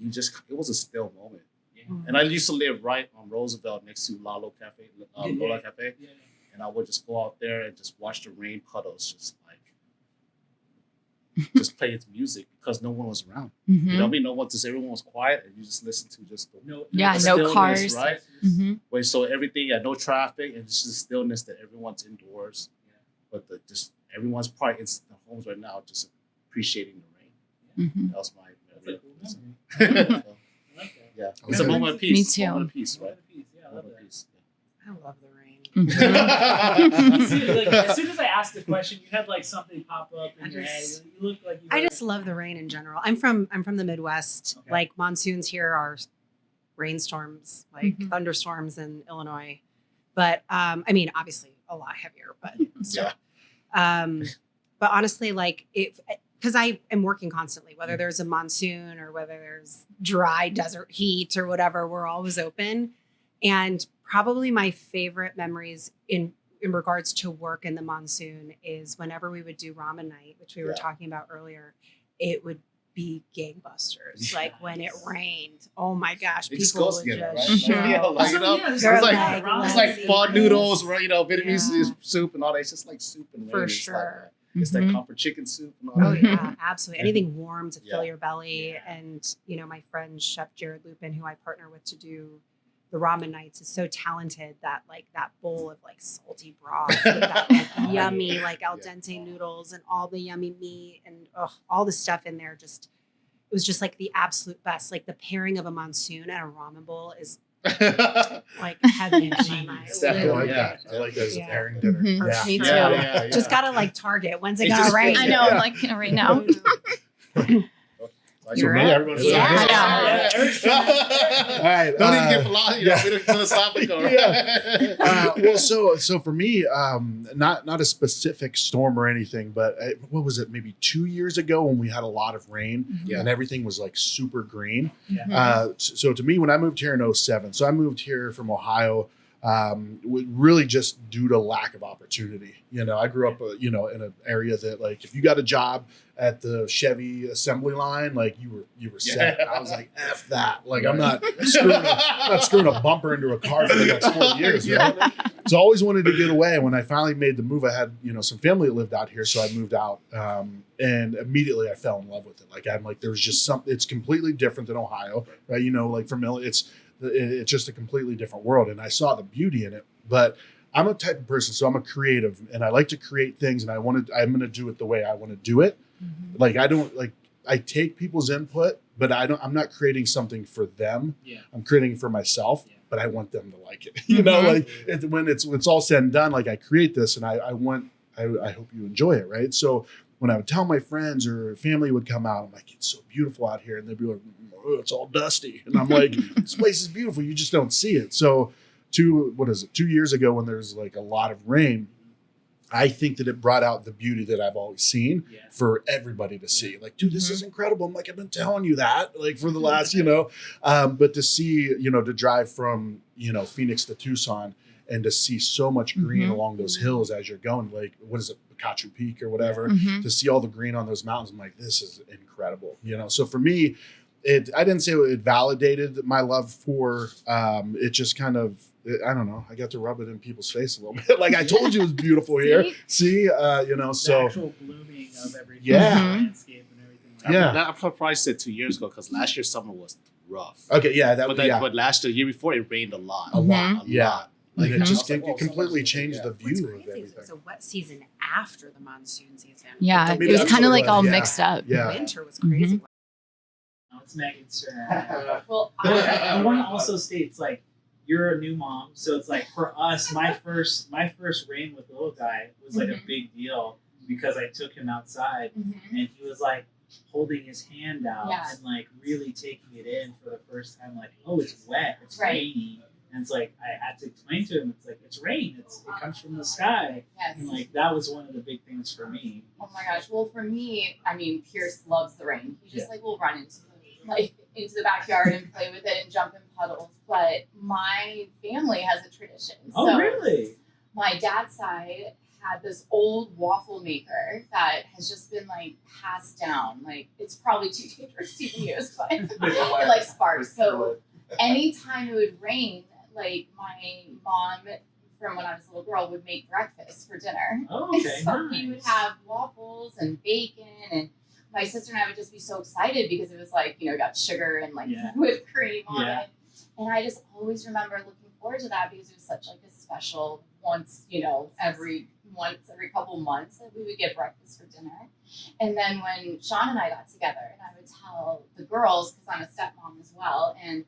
it was a still moment. And I used to live right on Roosevelt next to Lola Cafe, and I would just go out there and just watch the rain puddles, just just play its music because no one was around. You know what I mean? Everyone was quiet, and you just listen to just no stillness, cars, right? Wait, so everything, no traffic, and just the stillness that everyone's indoors, but everyone's probably in the homes right now, just appreciating the rain. That was my memory. Yeah, it's a moment of peace. Me too. Moment of peace, right? Moment of peace. I love the rain. as soon as I asked the question, you had like something pop up in your head. You look like I just love the rain in general. I'm from the Midwest. Okay. Like monsoons here are rainstorms, like thunderstorms in Illinois. But I mean, obviously a lot heavier, but still. But honestly, like because I am working constantly, whether there's a monsoon or whether there's dry desert heat or whatever, we're always open. And probably my favorite memories in regards to work in the monsoon is whenever we would do ramen night, which we were talking about earlier, it would be gangbusters. Like when it rained, oh my gosh, people would just it's like pho noodles, right? You know, Vietnamese soup and all that. It's just like soup and rain. For It's sure. It's like comfort chicken soup and all Oh that. yeah, absolutely. Anything warm to fill your belly. And you know, my friend Chef Jared Lupin, who I partner with to do the ramen nights, is so talented that like that bowl of like salty broth with that like yummy like al dente noodles and all the yummy meat and all the stuff in there, it was just like the absolute best. Like the pairing of a monsoon and a ramen bowl is like heaven in my mind. Definitely, I like that as a pairing dinner. Me too. Just gotta like target. When's it gonna rain? I know, I'm like right now. You're me, right. everyone's Yeah, all right. Don't even get philosophical. Well, so for me, not a specific storm or anything, but what was it? Maybe 2 years ago when we had a lot of rain and everything was like super green. So to me, when I moved here in 2007, so I moved here from Ohio. Really just due to lack of opportunity. You know, I grew up, in an area that like, if you got a job at the Chevy assembly line, like you were set. I was like, F that. Like I'm not screwing a bumper into a car for the next 4 years. Right? So I always wanted to get away. When I finally made the move, I had, some family that lived out here. So I moved out, and immediately I fell in love with it. Like I'm like, there's just something, it's completely different than Ohio, right? Like from it's just a completely different world. And I saw the beauty in it, but I'm a type of person. So I'm a creative and I like to create things and I'm going to do it the way I want to do it. Like, I take people's input, but I'm not creating something for them. I'm creating it for myself, but I want them to like it. When it's all said and done, like I create this and I hope you enjoy it. Right. So when I would tell my friends or family would come out, I'm like, it's so beautiful out here. And they'd be like, oh, it's all dusty. And I'm like, this place is beautiful. You just don't see it. So 2 years ago when there's like a lot of rain, I think that it brought out the beauty that I've always seen for everybody to see. Like, dude, this is incredible. I'm like, I've been telling you that like for the last, but to see, to drive from, Phoenix to Tucson and to see so much green along those hills as you're going, like, what is it? Picacho Peak or whatever, to see all the green on those mountains. I'm like, this is incredible. So for me, I didn't say it validated my love for, it just kind of, I don't know. I got to rub it in people's face a little bit. Like I told you it was beautiful here. See, the so actual blooming of everything. Yeah. Landscape and everything. I probably said 2 years ago because last year's summer was rough. Okay, yeah, that But was then, yeah. but last year before, it rained a lot. A lot. A Yeah. lot. Like Like, it I just was like, it whoa, completely someone's changed the looking What's view of crazy is it everything. was a wet season after the monsoon season. Yeah, Maybe it was that's kind of what it like all was, yeah. mixed up. Yeah. Winter was crazy. No, it's Megan's turn. Well, I want to also state, it's like you're a new mom, so it's like for us, my first rain with the little guy was like a big deal because I took him outside and he was like holding his hand out Yeah. and like really taking it in for the first time. Like, oh, it's wet, it's Right. rainy, and it's like I had to explain to him, it's like it's rain, it comes from the sky, Yes. and like that was one of the big things for me. Oh my gosh. Well, for me, I mean, Pierce loves the rain. He just like will run into the backyard and play with it and jump in puddles. But my family has a tradition. Oh, So really? my dad's side had this old waffle maker that has just been like passed down. Like it's probably too dangerous to even use, but it like sparks. So anytime it would rain, like my mom from when I was a little girl would make breakfast for dinner. Oh, okay, So we would nice. have waffles and bacon, and my sister and I would just be so excited because it was like, you know, got sugar and like Yeah. whipped cream on Yeah. it. And I just always remember looking forward to that because it was such like a special every couple months that we would get breakfast for dinner. And then when Sean and I got together, and I would tell the girls, because I'm a stepmom as well, and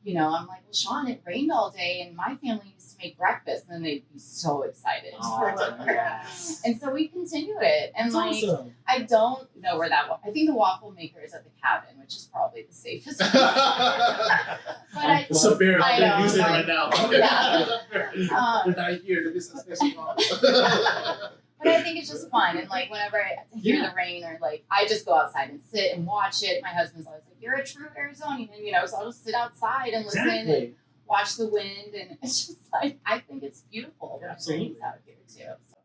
you know, I'm like, well, Sean, it rained all day, and my family used to make breakfast, and then they'd be so excited for dinner. yes. And so we continue it, and That's like awesome. I don't know where that. I think the waffle maker is at the cabin, which is probably the safest. But I, It's a beer. I They're know, using it like, right now. yeah. They're not here. The business next month. But I think it's just fun, and like whenever I hear the rain or like I just go outside and sit and watch it. My husband's always like, "You're a true Arizonian," you know. So I'll just sit outside and listen and Exactly. watch the wind, and it's just like I think it's beautiful when it Absolutely. rains out here too. So.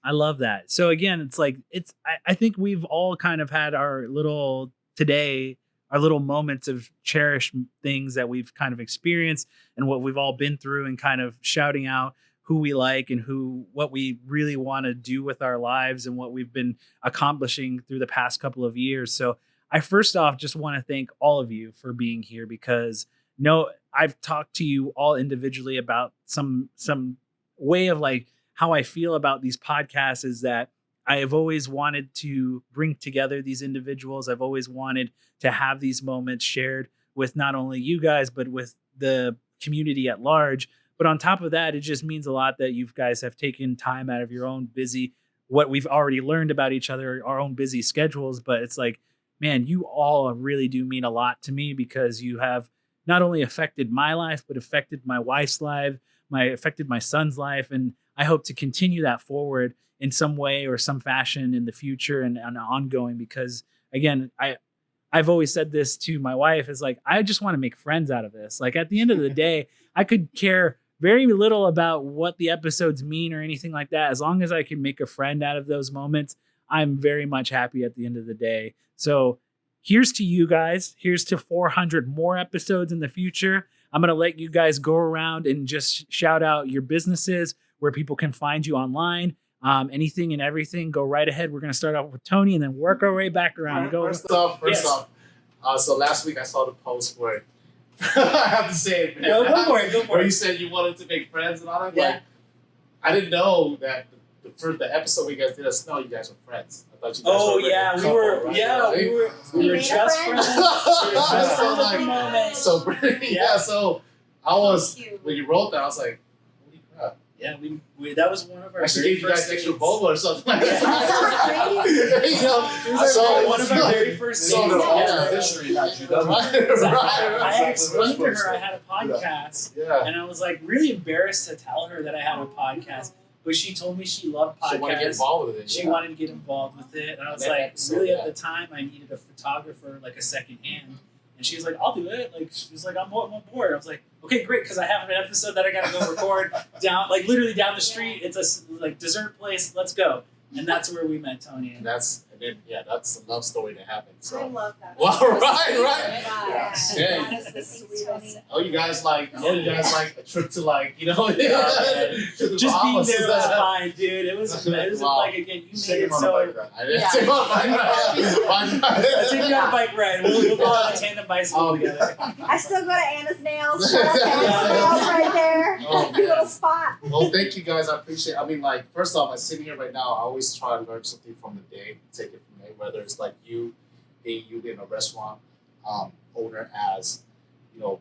I love that. So again, it's like I think we've all kind of had our little moments of cherished things that we've kind of experienced and what we've all been through, and kind of shouting out who we like and what we really want to do with our lives and what we've been accomplishing through the past couple of years. So I first off just want to thank all of you for being here, because I've talked to you all individually about some way of like how I feel about these podcasts is that I have always wanted to bring together these individuals. I've always wanted to have these moments shared with not only you guys, but with the community at large. But on top of that, it just means a lot that you guys have taken time out of your own what we've already learned about each other, our own busy schedules. But it's like, man, you all really do mean a lot to me, because you have not only affected my life, but affected my wife's life, affected my son's life. And I hope to continue that forward in some way or some fashion in the future and ongoing, because again, I've always said this to my wife, is like, I just want to make friends out of this. Like at the end of the day, I could care very little about what the episodes mean or anything like that. As long as I can make a friend out of those moments, I'm very much happy at the end of the day. So here's to you guys. Here's to 400 more episodes in the future. I'm going to let you guys go around and just shout out your businesses, where people can find you online, anything and everything. Go right ahead. We're going to start off with Tony and then work our way back around. First off, so last week I saw the post where I have to say it, man. Go for it. Where you said you wanted to make friends and all that. Yeah. Like, I didn't know that the episode we guys did us know you guys were friends. I thought you guys Oh were yeah, a couple, right? we were made a just friend. friends. We were just So, friends at the like, moment. So Yeah. so I was Cute. when you wrote that I was like, holy crap! Yeah, we that was one of our I should very give you guys first extra dates. boba or something like Yeah. that. You know, It was one of our very first So dates. the I explained to her I had a podcast, Yeah. and I was like really embarrassed to tell her that I had a podcast. But she told me she loved She wanted to get podcasts. involved with it. She yeah. wanted to get involved with it, and I was That like, episode, really yeah. at the time, I needed a photographer, like a second hand. And she was like, I'll do it. Like, she was like, I'm on board. I was like, okay, great, because I have an episode that I got to go record literally down the street. It's a like dessert place. Let's go. And that's where we met Tony. And that's And then, yeah, that's a love story that happened. So. I love that. Well, right. Yeah. Yeah. That is the sweetest. Oh, you guys like a trip to like, to the Just being Bahamas. there was fine, dude. It was Wow. like again, you made Take it him on a so. bike ride. I didn't Yeah. take him on a bike ride. Take me on a bike ride. We'll go on a tandem bicycle together. I still go to Anna's Nails. Shout out to Anna's Nails right there. Oh, Cute little man. spot. Well, thank you guys. I appreciate it. I mean, like, first off, I sit here right now, I always try to learn something from the day, take it from there, whether it's like you being a restaurant owner as,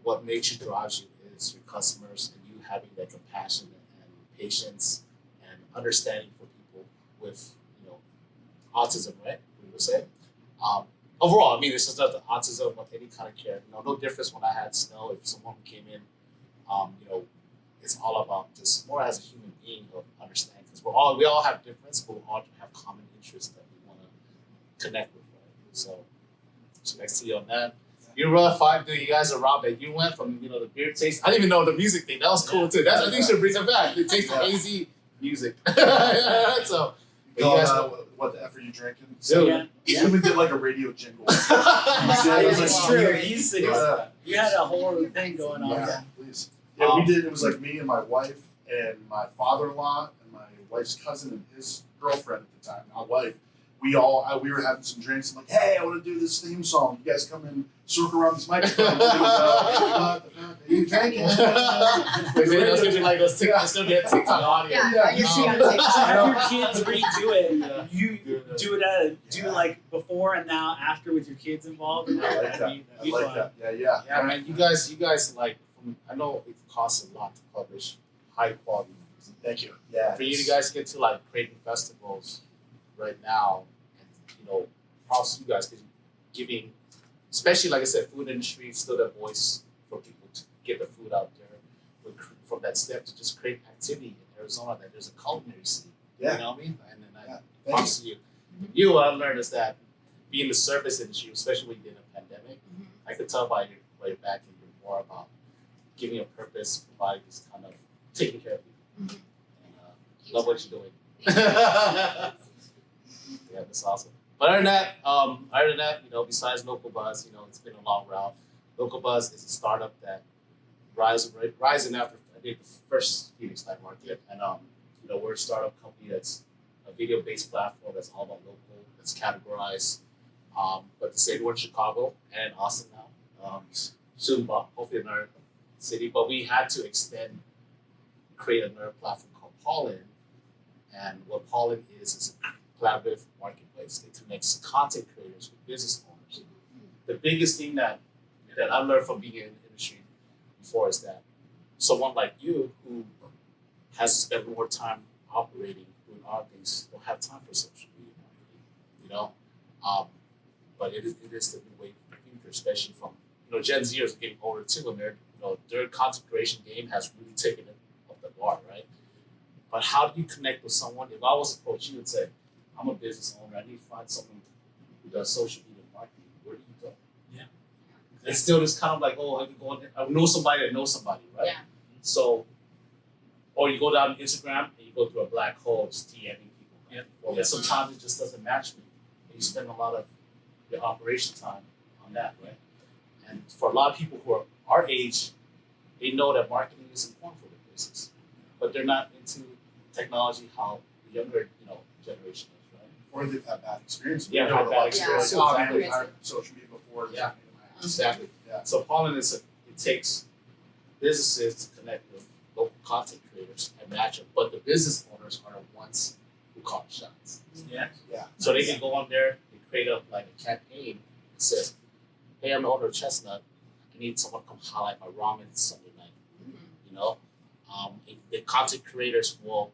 what makes you, drives you is your customers and you having that compassion and patience and understanding for people with, autism, right? We would say. Overall, I mean, it's just not the autism of any kind of care. No difference when I had snow. If someone came in, it's all about just more as a human being of understanding because we all have difference, but we all have common interests that we want to connect with. Right? So, respect to you on that. You really fine, dude. You guys are robbed. You went from the beer taste. I didn't even know the music thing. That was cool too. I think should bring it back. It takes the hazy music. So, you Call guys that, know. what the F are you drinking? Dude. You even did like a radio jingle. It's true. Yeah. You had a whole thing going on. Yeah, please. Yeah, we did. It was like me and my wife and my father-in-law and my wife's cousin and his girlfriend at the time, my wife. We were having some drinks. I'm like, hey, I want to do this theme song. You guys come and circle around this microphone. You drinking? That's gonna be like those TikTok. It's gonna be a TikTok audio. Yeah, you're seeing on TikTok. Have your kids redo it. You do it like before and now after with your kids involved. I like that. That'd I be like fun. that. Yeah. Yeah, man. You guys like. I know it costs a lot to publish high quality music. Thank you. Yeah. For you guys get to like creating festivals right now, and props to you guys because giving, especially like I said, food industry is still that voice for people to get the food out there. But from that step to just create activity in Arizona, that there's a culinary scene. Yeah. You know what I mean? And then Thank props to you. You, what I learned is that being in the service industry, especially when you did a pandemic, I could tell by your way back and you're more about giving a purpose, providing this kind of taking care of people. And love what you're doing. Yeah, that's awesome. But other than that, besides Local Buzz, it's been a long route. Local Buzz is a startup that rising after I did the first Phoenix Night Market, and we're a startup company that's a video-based platform that's all about local, that's categorized. But to say we're in Chicago and in Austin now, soon, hopefully another city. But we had to create another platform called Pollen, and what Pollen is a collaborative marketplace that connects content creators with business owners. The biggest thing that I learned from being in the industry before is that someone like you who has to spend more time operating, doing other things, don't have time for social media marketing, but it is the new way of the future, especially from, Gen Zers are getting older too, and their content creation game has really taken it up the bar, right? But how do you connect with someone? If I was to approach you and say, I'm a business owner, I need to find someone who does social media marketing, where do you go? Yeah. It's still just kind of like, I can go on, I know somebody that knows somebody, right? Yeah. So, or you go down Instagram and you go through a black hole just DMing people. Right? Yep. Well, then sometimes it just doesn't match me. And you spend a lot of your operation time on that, right? And for a lot of people who are our age, they know that marketing is important for their business, but they're not into technology how the younger, generation is, right? Or they've had bad experiences. Yeah, They've had bad experiences. experiences. Oh, man, Exactly. we've hired social media before. Yeah. Exactly. Yeah. So Pollen it takes businesses to connect with local content creators and match them, but the business owners are the ones who call the shots. Yeah. Yeah. So they can go on there and create a campaign that says, "Hey, I'm the owner of Chestnut. I need someone to come highlight my ramen Sunday night." The content creators will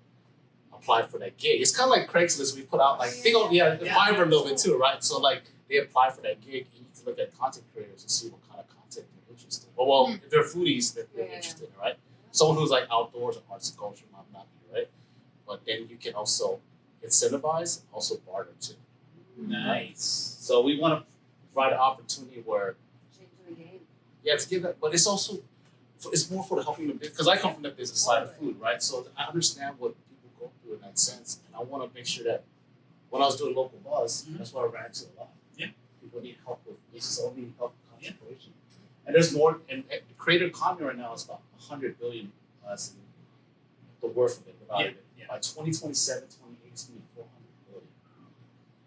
apply for that gig. It's kind of like Craigslist. We put out Fiverr a little bit too, right? So they apply for that gig. You need to look at content creators and see what kind of content they're interested in. Well, if they're foodies, they're interested in, right? Someone who's like outdoors and arts and culture might not be, right? But then you can also incentivize, also barter too. Nice. So we want to provide an opportunity where to give that, but it's also it's more for the helping the business, because I come from the business side of food, right? So I understand what people go through in that sense, and I want to make sure that when I was doing local buzz, that's what I ran into a lot. Yeah. People need help with business owner, need help with content creation. And there's more, and the creator economy right now is about 100 billion less than the worth of it, the value of it. Yeah. By 2027, 28, it's going to be 400 billion.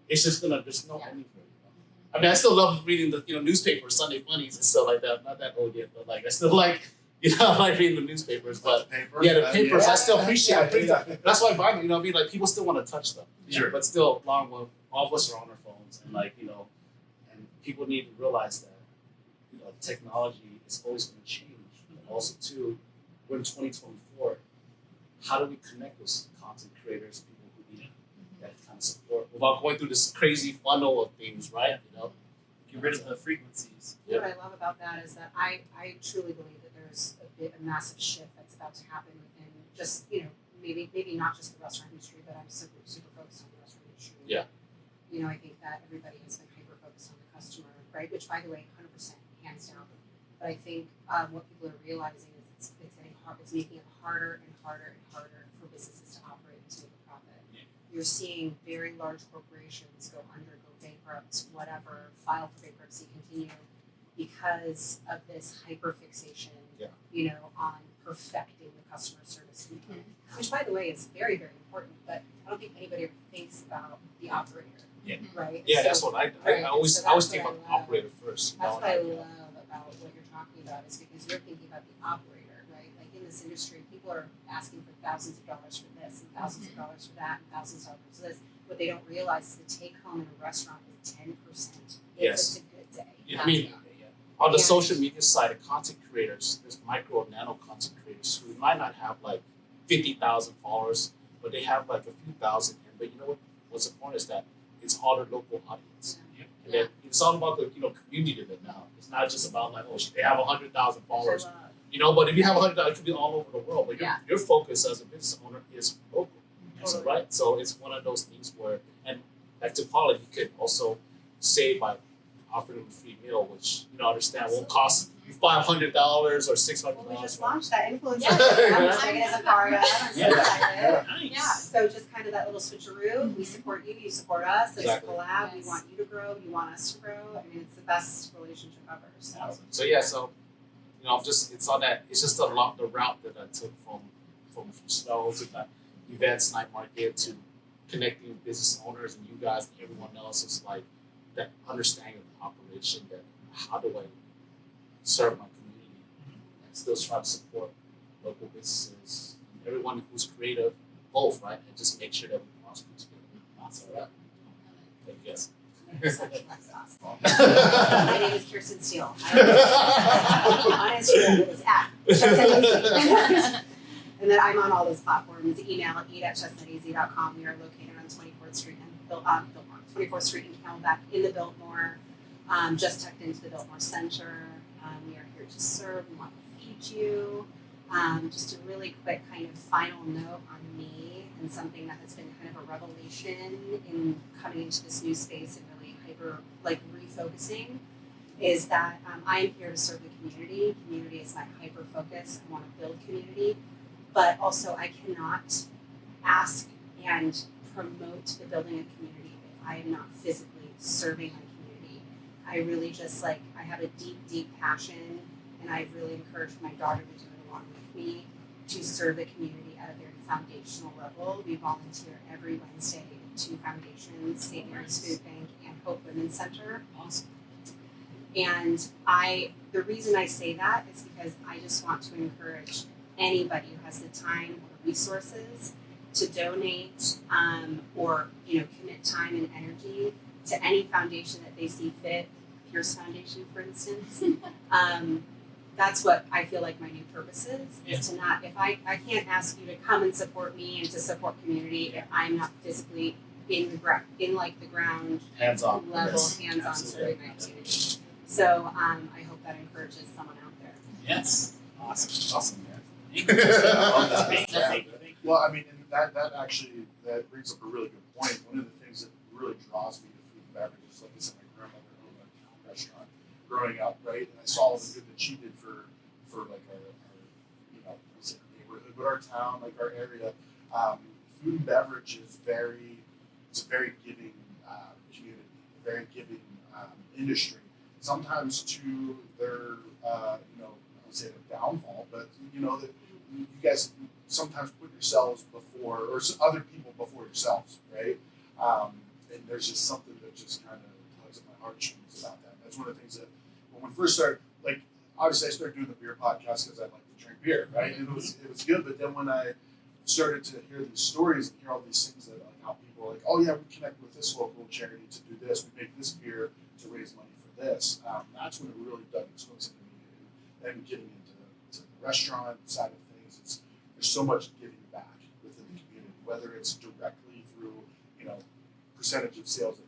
It's just going to, there's no ending for it. I mean, I still love reading the newspapers, Sunday Funnies and stuff like that. I'm not that old yet, but like I still like I like reading the newspapers. But the papers, I still appreciate it. That's why I buy them. I mean, like people still want to touch them. Sure. But still, along with all of us are on our phones, and and people need to realize that technology is always going to change. And also, too, we're in 2024. How do we connect those content creators, people who need that kind of support without going through this crazy funnel of things, right? Get rid of the frequencies. What I love about that is that I truly believe that there's a massive shift that's about to happen within just, maybe not just the restaurant industry, but I'm super focused on the restaurant industry. Yeah. I think that everybody has been hyper focused on the customer, right? Which, by the way, 100% hands down. But I think what people are realizing is it's getting hard. It's making it harder and harder and harder for businesses to operate to make a profit. Yeah. You're seeing very large corporations go under, go bankrupt, whatever, file for bankruptcy, continue because of this hyper fixation, on perfecting the customer service component, which, by the way, is very, very important. But I don't think anybody ever thinks about the operator. Yeah. Right. Yeah, So, that's what I always think about the operator first. That's what I love about what you're talking about is because you're thinking about the operator, right? Like in this industry, people are asking for thousands of dollars for this and thousands of dollars for that and thousands of dollars for this. What they don't realize is the take home in a restaurant is 10% if it's a good day. I mean, on the social media side of content creators, there's micro and nano content creators who might not have like 50,000 followers, but they have like a few thousand. But you know what? What's the point is that it's all their local audience. Yeah. And then it's all about the community of it now. It's not just about like they have 100,000 followers. But if you have 100,000, it could be all over the world. But your focus as a business owner is local, right? So it's one of those things where, and back to Pollen, you could also save by offering them a free meal, which understand won't cost you $500 or $600. We just launched that influencer. Yeah. I'm just making it a part of it. I'm so excited. Nice. Yeah, so just kind of that little switcheroo. We support you, you support us. It's Exactly. a collab. We want you to grow. You want us to grow. I mean, it's the best relationship ever. So. It's on that. It's just the route that I took from Snow to the events, night market, to connecting with business owners and you guys and everyone else. Is like that understanding of the operation. That how do I serve my community and still try to support local businesses and everyone who's creative, both, right? And just make sure that we prosper together. That's all right. Thank you guys. My name is Kirsten Steele. On Instagram, it is @ChestnutEZ. And then I'm on all those platforms. Email at eat@chestnutez.com. We are located on 24th Street in Biltmore. 24th Street in Camelback in the Biltmore, just tucked into the Biltmore Center. We are here to serve. We want to feed you. Just a really quick kind of final note on me and something that has been kind of a revelation in coming into this new space and really refocusing is that I am here to serve the community. Community is my hyper focus. I want to build community, but also I cannot ask and promote the building of community if I am not physically serving my community. I really just I have a deep passion, and I've really encouraged my daughter to do it along with me to serve the community at a very foundational level. We volunteer every Wednesday at two foundations, St. Mary's Food Bank and Hope Women's Center. Awesome. And the reason I say that is because I just want to encourage anybody who has the time or resources to donate or commit time and energy to any foundation that they see fit. Pierce Foundation, for instance. That's what I feel like my new purpose is to not, if I can't ask you to come and support me and to support community if I'm not physically in the ground Hands-on. level, Yes. hands-on Absolutely. serving my community. So I hope that encourages someone out there. Yes. Awesome, man. Yeah. Thank you. Well, I mean, and that brings up a really good point. One of the things that really draws me to food and beverages, like I said, my grandmother owned a restaurant growing up, right? And I saw all the good that she did for like our neighborhood, but our town, like our area. Food and beverage is very it's a very giving community, a very giving industry. Sometimes to their, I would say their downfall, but that you guys sometimes put yourselves before, or other people before yourselves, right? And there's just something that just kind of tugs at my heartstrings about that. That's one of the things that when we first started, obviously I started doing the beer podcast because I like to drink beer, right? And it was good, but then when I started to hear these stories and hear all these things that how people are like, oh yeah, we connect with this local charity to do this, we make this beer to raise money for this. That's when it really dug its hooks into me. And getting into the restaurant side of things, there's so much giving back within the community, whether it's directly through percentage of sales of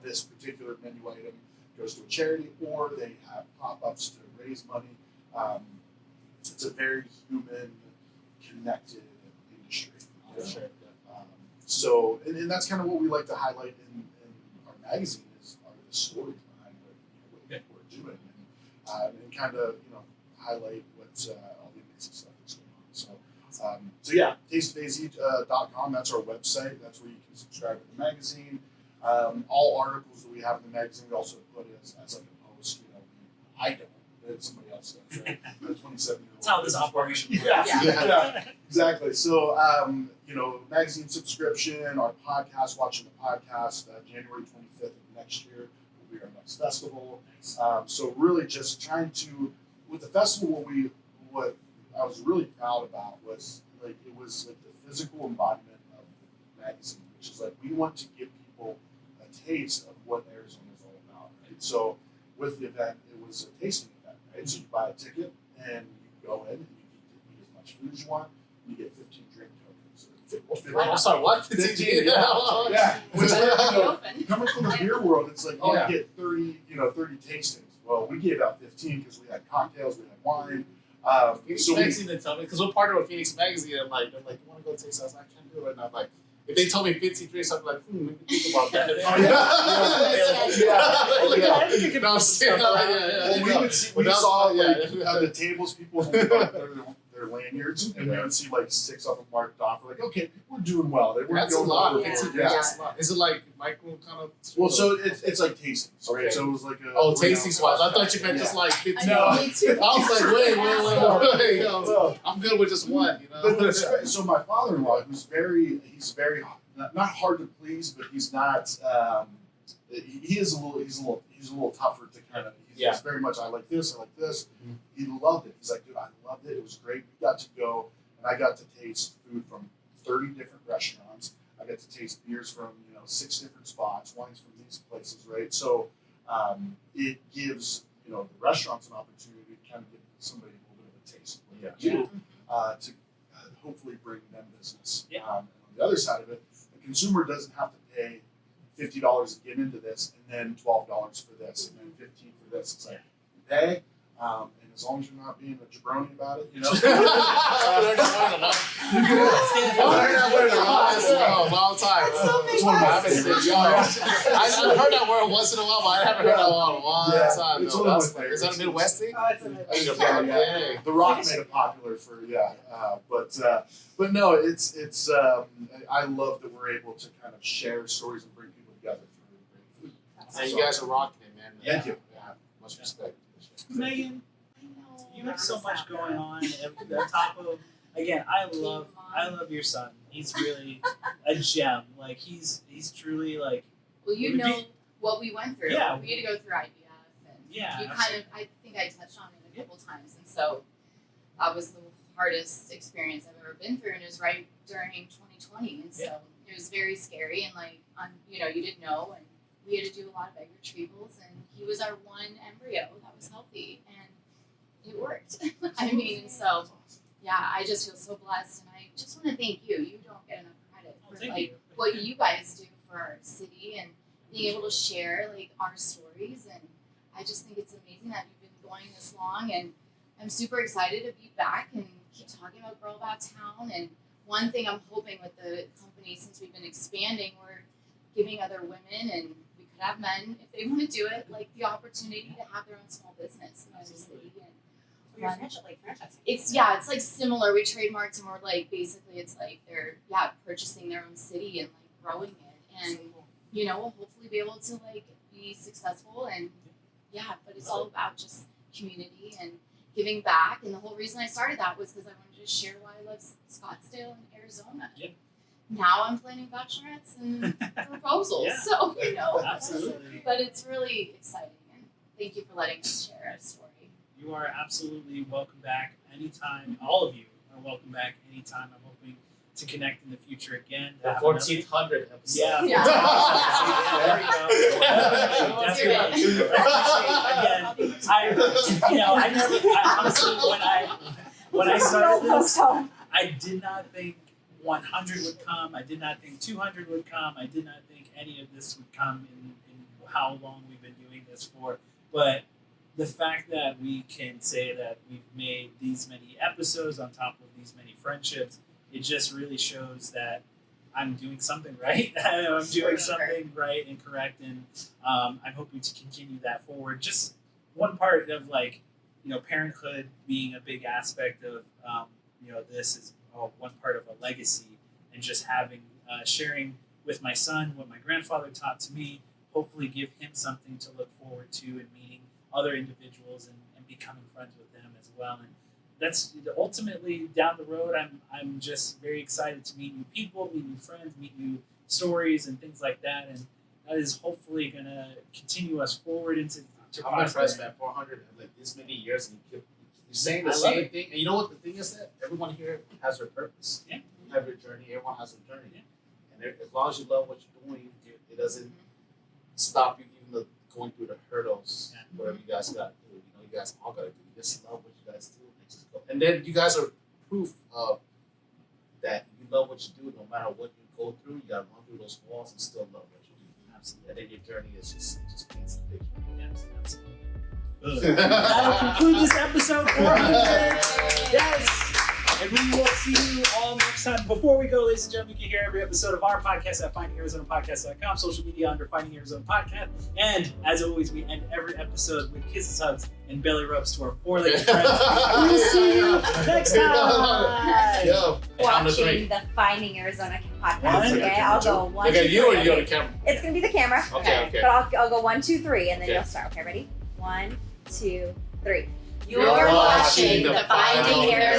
this particular menu item goes to a charity, or they have pop-ups to raise money. It's a very human, connected industry. Sure. So, and that's kind of what we like to highlight in our magazine are the stories behind what we're doing, and kind of highlight what all the amazing stuff that's going on. So yeah, tasteofaz.com. That's our website. That's where you can subscribe to the magazine. All articles that we have in the magazine, we also put as like a post. I don't. Somebody else does, right? 27-year-old. That's how this operation works. Yeah, exactly. So, magazine subscription, our podcast, watching the podcast, January 25th of next year will be our next festival. So really just trying to, with the festival, what I was really proud about was it was the physical embodiment of the magazine, which is we want to give people a taste of what Arizona is all about. Right? So with the event, it was a tasting event, right? So you buy a ticket and you go in and you eat as much food as you want, and you get 15 drink tokens. I'm sorry, what? 15, yeah. Which, coming from the beer world, it's you get 30 tastings. Well, we gave out 15 because we had cocktails, we had wine. Phoenix Magazine didn't tell me, because we're partnered with Phoenix Magazine, and they're like, you want to go taste us? I can't do it. And I'm like, if they told me 15 drinks, I'd be like, let me think about that. We saw the tables, people had their lanyards, and we would see 6 of them marked off. We're like, okay, we're doing well. That's a lot. That's a lot. Is it like micro kind of? Well, so it's like tastings. Right? So it was like a tasting wise. I thought you meant just like 15. No, me too. I was like, wait. I'm good with just one. So my father-in-law, he's very not hard to please, but he's not. He's a little tougher to kind of. He's very much. I like this. Mm-hmm. He loved it. He's like, dude, I loved it. It was great. We got to go, and I got to taste food from 30 different restaurants. I got to taste beers from 6 different spots, wines from these places, right? So it gives the restaurants an opportunity to kind of give somebody a little bit of a taste of what they do, to hopefully bring them business. And on the other side of it, the consumer doesn't have to pay $50 to get into this, and then $12 for this, and then $15 for this. It's like you pay, and as long as you're not being a jabroni about it, long time. That's so big. I've heard that word once in a while, but I haven't heard that word in a long time. It's one of my favorites. Is that a Midwest thing? Oh, it's a Midwest. The Rock made it popular for but no, it's I love that we're able to kind of share stories and bring people together through great food. And you guys are rocking it, man. Thank you. Yeah, much respect. Megan, you have so much going on. At the top of, again, I love your son. He's really a gem. He's truly Well, what we went through. Yeah. We had to go through IVF, and you I think I touched on it a couple times, and so that was the hardest experience I've ever been through, and it was right during 2020, and so it was very scary, and you didn't know, and we had to do a lot of egg retrievals, and he was our one embryo that was healthy, and it worked. So I just feel so blessed, and I just want to thank you. You don't get enough credit for what you guys do for our city and being able to share our stories, and I just think it's amazing that you've been going this long, and I'm super excited to be back and keep talking about Girl About Town. And one thing I'm hoping with the company, since we've been expanding, we're giving other women, and we could have men if they want to do it, the opportunity to have their own small business in our city. And Franchise. It's similar. We trademarked, and we're basically it's they're purchasing their own city and growing it. and you know, we'll hopefully be able to like be successful. And yeah, but it's all about just community and giving back. And the whole reason I started that was because I wanted to share why I love Scottsdale and Arizona. Yep. Now I'm planning bachelorettes and proposals. Yeah. So, you know, Absolutely. but it's really exciting. And thank you for letting us share our story. You are absolutely welcome back anytime. All of you are welcome back anytime. I'm hoping to connect in the future again. The 1400 episode. Yeah. Yeah. There we go. Definitely. Again, I honestly, when I started this, I did not think 100 would come. I did not think 200 would come. I did not think any of this would come in how long we've been doing this for. But the fact that we can say that we've made these many episodes on top of these many friendships, it just really shows that I'm doing something right. I'm doing something right and correct, and I'm hoping to continue that forward. Just one part of parenthood being a big aspect of this is one part of a legacy, and just having sharing with my son what my grandfather taught to me. Hopefully, give him something to look forward to, and meeting other individuals and becoming friends with them as well. And that's ultimately down the road. I'm just very excited to meet new people, meet new friends, meet new stories and things like that. And that is hopefully going to continue us forward into I'm impressed, man. 400 like this many years, and you're saying the same thing. And you know what the thing is, that everyone here has their purpose. Yeah. You have your journey. Everyone has their journey. Yeah. And as long as you love what you're doing, it doesn't stop you, even though going through the hurdles. Yeah. Whatever you guys got to do, you guys all got to do. You just love what you guys do. And then you guys are proof of that you love what you do, no matter what you go through. You gotta run through those walls and still love what you do. Absolutely. And then your journey is just paints the picture. Yes, absolutely. That'll conclude this episode 400. Yes. And we will see you all next time. Before we go, ladies and gentlemen, you can hear every episode of our podcast at findingarizonapodcast.com, social media under Finding Arizona Podcast. And as always, we end every episode with kisses, hugs, and belly rubs to our four-legged friends. We'll see you next time. Yo, Watching the Finding Arizona podcast. Okay, I'll go 1, 2, 3. You or you on the camera? It's gonna be the camera. Okay. But I'll go 1, 2, 3, and then Okay. you'll start. Okay, ready? 1, 2, 3. You're watching the Finding Arizona